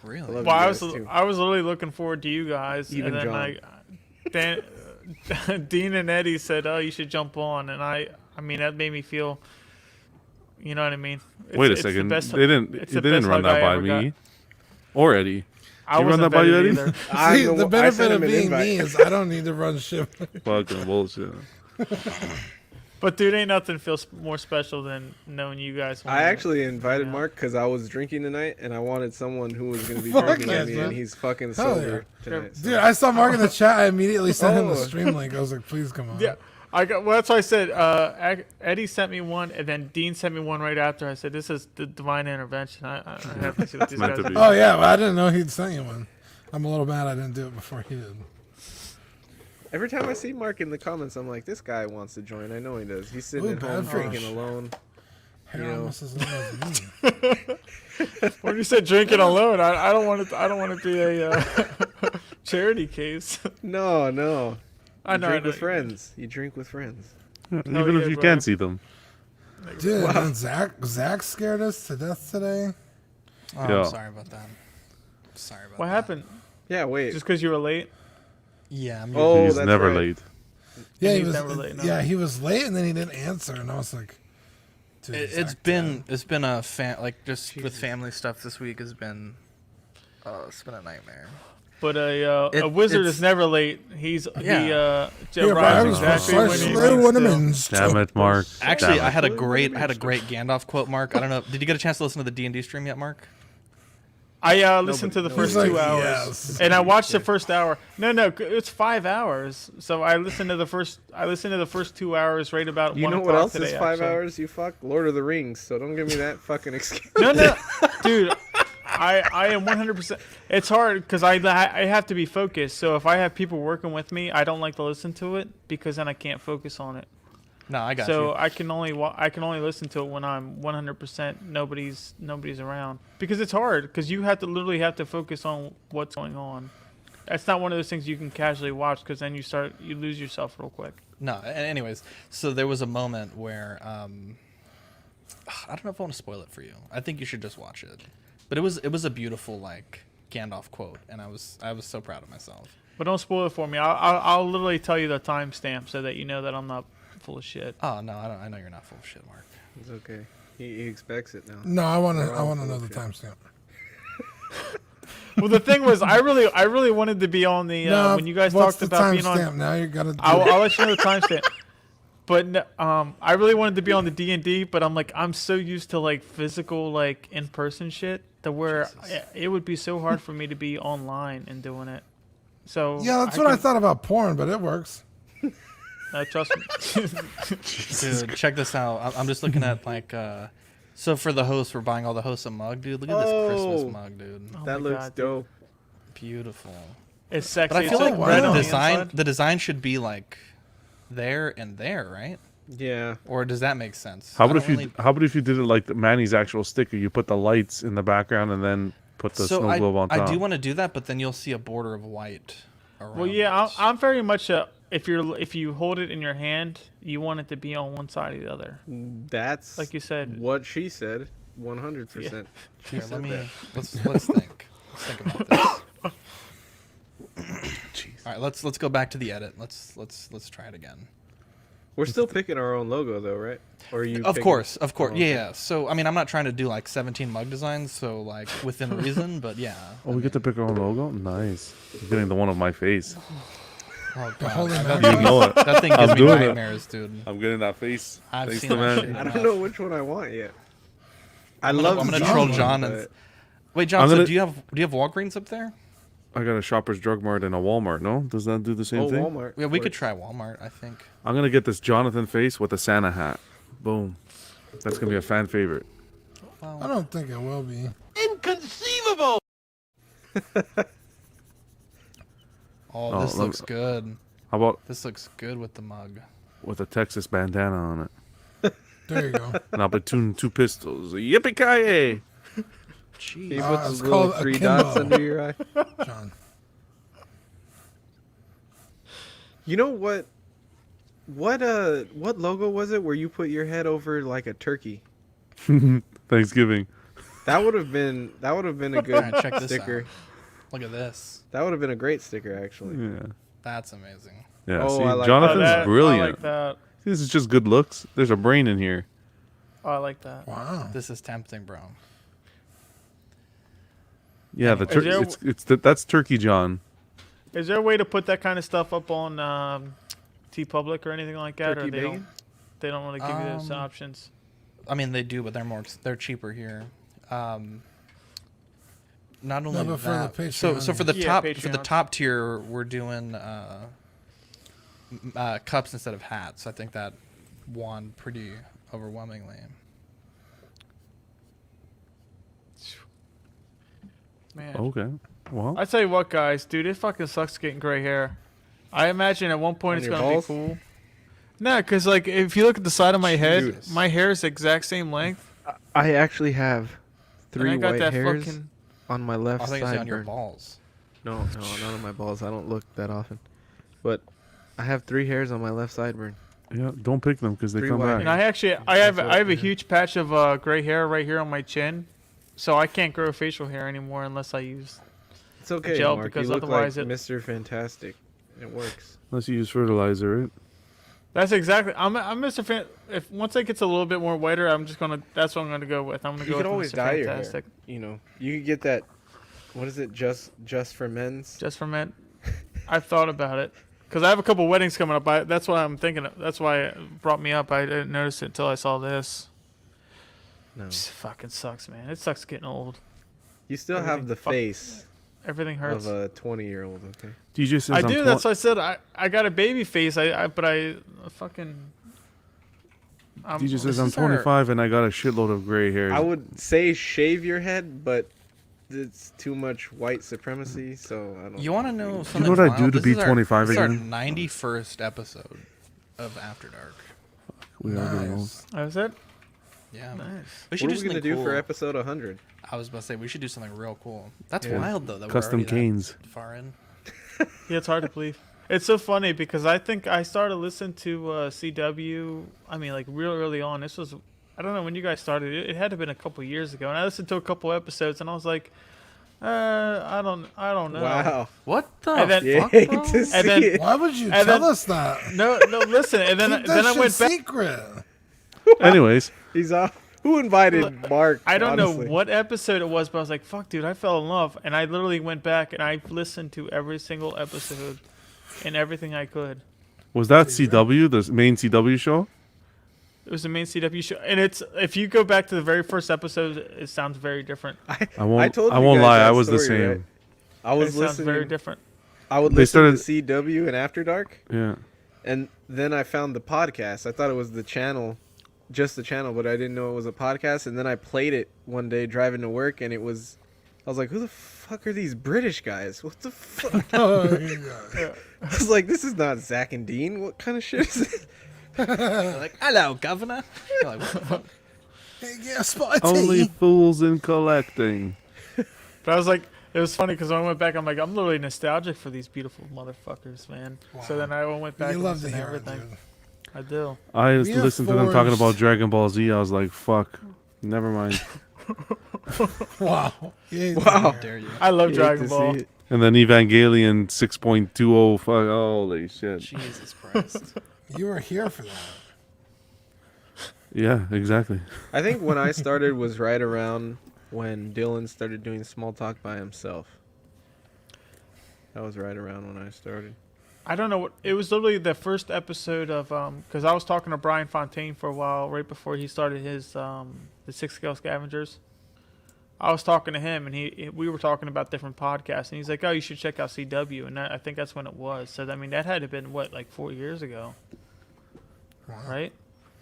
Really? love Well, you I guys, was too. I was literally looking forward to you guys, Even and then John. Dean and Eddie said, "Oh, you should jump on," and I mean that made me feel, you know what I mean? Wait a It's the second. best- They didn't. it's They the didn't best run hug that I by ever me got. or Eddie. I You run wasn't that by you, vetted Eddie? either. See, the I benefit sent of him an being invite. me is I don't need to run shit. Fucking bullshit. But dude, ain't nothing feels more special than knowing you guys. I actually invited Yeah. Mark because I was drinking tonight, and I wanted someone who was going to be Fuck drinking yes, with me, man. and he's fucking Hell sober tonight. so- Dude, I saw Mark in the chat. I immediately sent him the Oh. stream link. I was like, please come on. Yeah, I got. Well, that's why I said. Eddie sent me one, and then Dean sent me one right after. I said, "This is the divine intervention. I have to see what these Meant guys to are be. doing." Oh, yeah. Well, I didn't know he'd sent you one. I'm a little mad I didn't do it before he did. Every time I see Mark in the comments, I'm like, this guy wants to join. I know he does. He's sitting Ooh, at home bad fish. drinking alone. Hair You know. almost as long as me. When you said drinking alone, I don't want it. I don't want to be a charity case. No, no. I You know. drink I know. with friends. You drink with friends. Even yeah, if you bro. can't see them. Dude, and Zach scared us to death today. Oh, Yeah. I'm sorry about that. Sorry about What that. happened? Yeah, wait. Just because you were late? Yeah, I'm Oh, He's that's never right. late. Yeah, he he's was. never late, no. Yeah, he was late, and then he didn't answer, and I was like, dude, It's Zach been died. a like just with family stuff this week has been it's been a nightmare. But a wizard it's- is never late. He Yeah. He arrives arrives exactly when he precisely when it needs means Damn to. it, Mark. Actually, Damn I it. had a great Gandalf quote, Mark. I don't know. Did you get a chance to listen to the D&D stream yet, Mark? I listened to the first He's like, 2 hours, yes. and I watched the first hour. No, it's 5 hours. So I listened to the first. 2 hours right about. You 1 know what o'clock else today, is 5 actually. hours, you fuck? Lord of the Rings, so don't give me that fucking excuse. No, dude. I am 100%. It's hard because I have to be focused. So if I have people working with me, I don't like to listen to it because then I can't focus on it. No, I got So you. I can only listen to it when I'm 100% nobody's around because it's hard because you literally have to focus on what's going on. That's not one of those things you can casually watch because then you lose yourself real quick. No, anyways, so there was a moment where I don't know if I want to spoil it for you. I think you should just watch it. But it was a beautiful like Gandalf quote, and I was so proud of myself. But don't spoil it for me. I'll literally tell you the timestamp so that you know that I'm not full of shit. Oh no, I don't. I know you're not full of shit, Mark. It's okay. He expects it now. No, I want to. We're I all want full of another shit. timestamp. Well, the thing was, I really wanted to be on the No, when you guys what's talked the about being timestamp? on. Now you gotta. Do I'll let you know the timestamp. But I really wanted to be on the D&D, but I'm like I'm so used to like physical like in person shit that where it would be so hard for me to be online and doing it. So yeah, that's what I thought about porn, but it works. Trust me. Dude, check this out. I'm just looking at like. So for the host, we're buying all the hosts a mug, dude. Look at this Oh. Christmas mug, dude. Oh That my looks God, dude. dope. Beautiful. It's sexy. But I feel It's like red wow. on the the design inside. the design should be like there and there, right? Yeah. Or does that make sense? How I about if don't you really- how about if you did it like Manny's actual sticker? You put the lights in the background and then put the So snow globe on top. I do want to do that, but then you'll see a border of white around. Well, yeah, it. I'm very much a. If you hold it in your hand, you want it to be on one side or the other. That's Like you said. what she said. 100%. She Here, said let me that. let's think. Let's think about this. All right, let's go back to the edit. Let's try it again. We're still picking our own logo though, right? Or are you Of picking- course. Oh, Yeah, okay. yeah. So I mean, I'm not trying to do like 17 mug designs, so like within reason, but yeah. Oh, we get to pick our own logo. Nice. You're getting the one of my face. Oh, The God. holy that, man. You thing, know it. that thing I'm gives me doing it. nightmares, dude. I'm getting that face. I've Thanks seen to that man. shit. I don't know which one I want yet. I I'm love gonna the troll one, John but- and wait, John. I'm So gonna- do you have Walgreens up there? I got a Shoppers Drug Mart and a Walmart. No, does that do the same Oh, thing? Walmart. Yeah, we could works. try Walmart. I think. I'm gonna get this Jonathan face with a Santa hat. Boom. That's gonna be a fan favorite. I don't think it will be. Oh, this let looks good. How about This looks good with the mug. with a Texas bandana on it? There you go. And I'll between two pistols. Yippee ki Can you Jeez. put it's those little called 3 akimbo. dots under your eye? John. You know what? What logo was it where you put your head over like a turkey? Thanksgiving. That would have been a good Alright, check this sticker. out. Look at this. That would have been a great sticker, actually. Yeah. That's amazing. Yeah. Oh, See, I like Jonathan's that. I brilliant. like that. This is just good looks. There's a brain in here. Oh, I like that. Wow. This is tempting, bro. Yeah, that's Turkey John. Is there a way to put that kind of stuff up on TeePublic or anything like that, Turkey or bacon? they don't want to give you those Um, options? I mean, they do, but they're cheaper here. Not only but for that, the so Patreon. for the Yeah, top Patreons. tier, we're doing cups instead of hats. I think that won pretty overwhelmingly. Man, Okay. Well, I tell you what, guys, dude, it fucking sucks getting gray hair. I imagine at one point On it's your gonna balls? be cool. No, because like if you look at the side of my head, Jesus. my hair is the exact same length. I actually have And I 3 got white that hairs fucking. on my left I think it's on your sideburn. balls. No, not on my balls. I don't look that often. But I have 3 hairs on my left sideburn. yeah. Don't pick them because they Three come white back. And I actually, I have what- a yeah. huge patch of gray hair right here on my chin, so I can't grow facial hair anymore unless I use. It's okay, gel, Mark. because You look otherwise like it- Mr. Fantastic. It works. Unless you use fertilizer, right? That's exactly. I'm Mr. Fan. If once it gets a little bit more whiter, I'm just gonna. That's what I'm gonna go with. I'm gonna You go could with always Mr. dye your Fantastic. hair. You know, you could get that. What is it? Just for men's. Just for men. I've thought about it because I have a couple weddings coming up. That's why I'm thinking. That's why it brought me up. I didn't notice it until I saw this. No, It fucking sucks, man. It sucks getting old. you still have everything the fuck- face Everything hurts. of a 20-year-old. Okay. DJ says I I'm do. That's why I said I got a baby face. But I fucking. DJ says This I'm is our- 25 and I got a shitload of gray hairs. I would say shave your head, but it's too much white supremacy. So I don't. You want to know something? know what I'd do wild? to This be is our- 25 this is again? Our 91st episode of After Dark. We are getting old. Nice. That was it. Yeah, Nice. we should What do are we something gonna do cool. for episode 100? I was about to say we should do something real cool. That's Yeah. wild though. That Custom we're already canes. that far in. Yeah, it's hard to believe. It's so funny because I think I started listening to CW. I mean, like real early on. This was, I don't know when you guys started. It had to have been a couple years ago. And I listened to a couple episodes, and I was like, I don't know. Wow. What the And then- You fuck, hate bro? to see And then- it. Why would you And tell then- us that? No, listen. And then Keep that then I shit went back. secret. Anyways, He's off. Who invited Mark? I don't honestly? know what episode it was, but I was like, fuck, dude, I fell in love. And I literally went back and I listened to every single episode and everything I could. was that CW, the main CW show? It was the main CW show. And it's, if you go back to the very first episode, it sounds very different. I won't. told I you won't guys lie. that I was the story, same. right? I It was sounds very listening. different. I would They listen started- to CW and After Dark, Yeah. and then I found the podcast. I thought it was the channel, just the channel, but I didn't know it was a podcast. And then I played it one day driving to work, and it was. I was like, "Who the fuck are these British guys? What the fuck?" Oh, yeah. I was like, "This is not Zach and Dean. What kind of shit is this?" They're like, hello, governor. You're like, what the fuck? Hey, yeah, Spotty. Only fools in collecting. But I was like, it was funny because when I went back, I'm like, I'm literally nostalgic for these beautiful motherfuckers, man. So Wow. then I went back You and love to listened to hear it, everything. dude. I do. I We have listened to them talking about forged- Dragon Ball Z. I was like, fuck. Never mind. Wow. Yeah, Wow. How dare you? I love You hate Dragon to Ball. see it. And then Evangelion 6.20. Fuck. Holy shit. Jesus Christ. You were here for that. Yeah, exactly. I think when I started was right around when Dylan started doing small talk by himself. That was right around when I started. I don't know what it was. Literally the first episode of because I was talking to Brian Fontaine for a while right before he started his the Six Scale Scavengers. I was talking to him and we were talking about different podcasts and he's like, "Oh, you should check out CW." And I think that's when it was. So I mean, that had to have been what, like 4 years ago, Wow. right?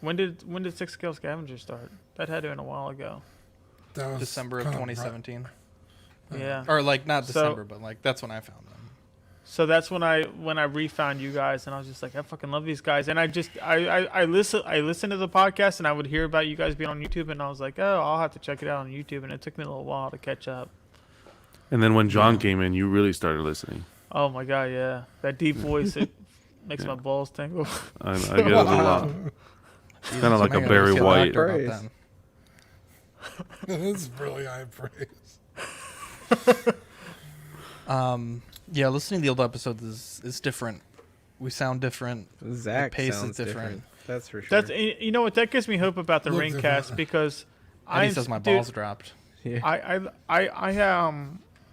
When did Six Scale Scavengers start? That had to have been a while ago. That was December of kinda 2017. Yeah. Or like not So- December, but like that's when I found them. So that's when I refound you guys, and I was just like, I fucking love these guys, and I listened to the podcast, and I would hear about you guys being on YouTube, and I was like, oh, I'll have to check it out on YouTube, and it took me a little while to catch up. And then when John came in, you really started listening. Oh my god, yeah, that deep voice, it makes my balls tingle. I get it a lot. Jesus, Kinda like I'm a gonna Barry feel White. actor about Praise. that. That's really high praise. Yeah, listening to the old episodes is different. We sound different. Zach pace is sounds different. different. That's for sure. That's you know what, that gives me hope about the Look ring different. cast because Eddie says my balls dropped. yeah. I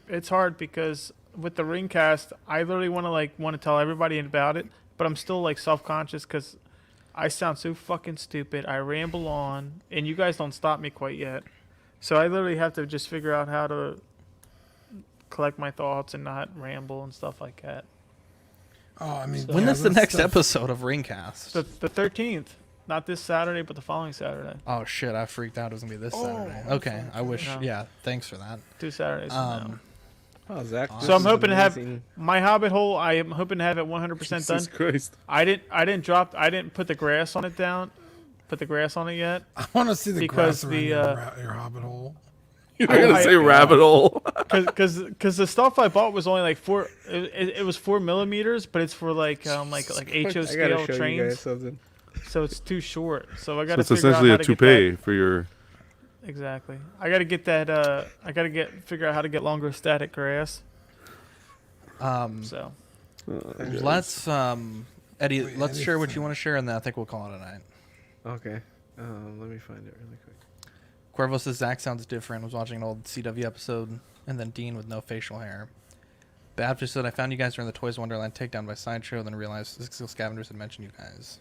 it's hard because with the ring cast, I literally want to tell everybody about it, but I'm still like self-conscious because I sound so fucking stupid. I ramble on, and you guys don't stop me quite yet. So I literally have to just figure out how to collect my thoughts and not ramble and stuff like that. Oh, I mean, When yeah, is the that next stuff- episode of Ringcast? The 13th, not this Saturday, but the following Saturday. Oh shit! I freaked out. It was gonna be this Oh, Saturday. I'm Okay, I wish. No. Yeah, thanks for that. 2 Saturdays from now. Oh, Zach. So this So I'm is hoping to have amazing. my Hobbit hole. I am hoping to have it 100% done. Jesus Christ. I didn't put the grass on it down. Put the grass on it yet. I want to see the Because grass around the, your hobbit hole. You're not gonna I- say rabbit hole. Because the stuff I bought was only like it was 4 millimeters, but it's for like HO I gotta scale show you guys trains, something. so it's too short. So I So gotta it's figure out essentially how a to get toupee for your. that. Exactly. I gotta get that. Figure out how to get longer static grass. So Let's Eddie. Wait, Let's Eddie share what said- you want to share, and then I think we'll call it a night. Okay. Let me find it really quick. Cuervo says Zach sounds different. Was watching an old CW episode, and then Dean with no facial hair. Baptist said, I found you guys during the Toys Wonderland takedown by Sideshow, then realized Six Steel Scavengers had mentioned you guys.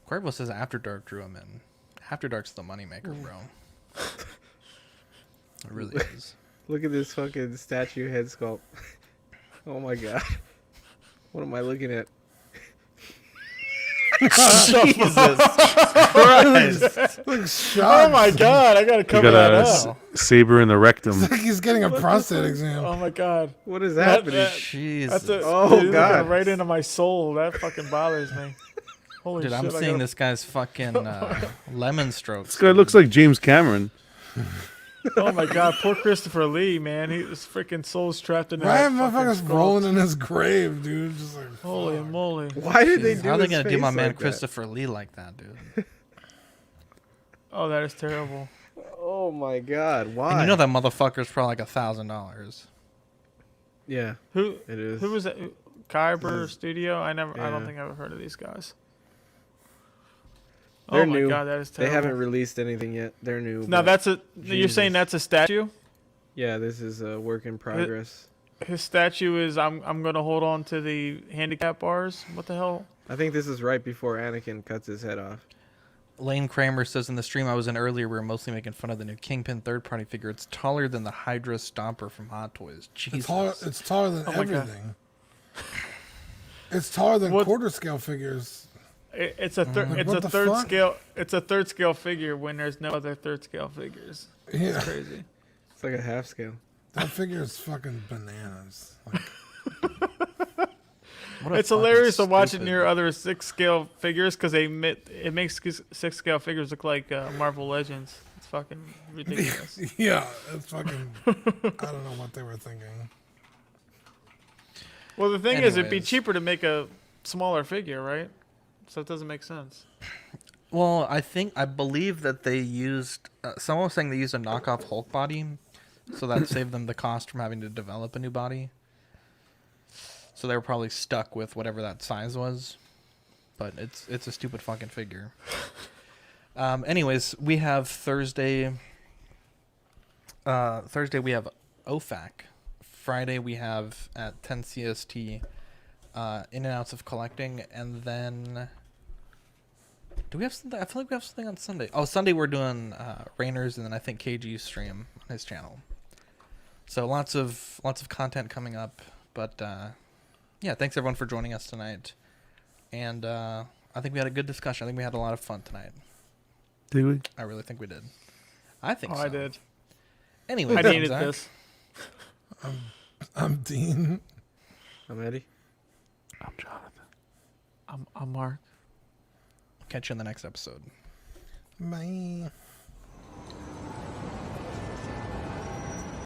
Cuervo says After Dark drew him in. After Dark's the moneymaker, bro. It really is. Look at this fucking statue head sculpt. Oh my god. What am I looking at? Jesus Christ. Looks shocked. oh my god, I gotta You cover got that a up. saber in the rectum. It's like he's getting a prostate exam. Oh my god. What is That- happening? that- Jesus. That's a, Oh, dude, looking God. right into my soul. That fucking bothers me. Holy Dude, shit! I'm I seeing gotta- this guy's fucking lemon strokes. This guy looks like James Cameron. Oh my god, poor Christopher Lee, man. His freaking soul's trapped in Why that are fucking motherfuckers skull. rolling in his grave, dude? Just like, Holy fuck. moly! Why did they Jesus. do How are they his gonna do my face man like that? Christopher Lee like that, dude? Oh, that is terrible. Oh my god, why? And you know that motherfucker's probably like $1,000. Yeah, Who it is. who was that? Kyber Studio? I don't Yeah. think I've ever heard of these guys. They're oh my new. god, that is They terrible. haven't released anything yet. They're new. Now but- that's a. You're saying Jesus. that's a statue? Yeah, this is a work in progress. His statue is I'm gonna hold on to the handicap bars. What the hell? I think this is right before Anakin cuts his head off. Lane Kramer says in the stream I was in earlier, we were mostly making fun of the new Kingpin third-party figure. It's taller than the Hydra Stomper from Hot Toys. Jesus. It's taller than Oh my God. everything. It's taller than What- quarter scale figures. It's a Like, it's what a the third fuck? scale. It's a third scale figure when there's no other third scale figures. Yeah, It's crazy. It's like a half scale. that figure is fucking bananas. Like, What a It's fucking hilarious to watch it stupid- near other 6 scale figures because it makes 6 scale figures look like Marvel Legends. It's fucking ridiculous. yeah, it's fucking. I don't know what they were thinking. Well, the thing is, it'd be Anyways. cheaper to make a smaller figure, right? So it doesn't make sense. Well, I believe that they used. Someone was saying they used a knockoff Hulk body, so that saved them the cost from having to develop a new body. So they were probably stuck with whatever that size was, but it's a stupid fucking figure. Anyways, we have Thursday. Thursday we have OFAC. Friday we have at 10 CST. In and outs of collecting, and then. Do we have something? I feel like we have something on Sunday. Oh, Sunday we're doing Rainers, and then I think KG's stream on his channel. So lots of content coming up. But yeah, thanks everyone for joining us tonight. And I think we had a good discussion. I think we had a lot of fun tonight. Did we? I really think we did. I think Oh, so. I did. Anyway, I needed Zach, this. I'm Dean. I'm Eddie. I'm Jonathan. I'm Mark. catch you in the next episode. Bye.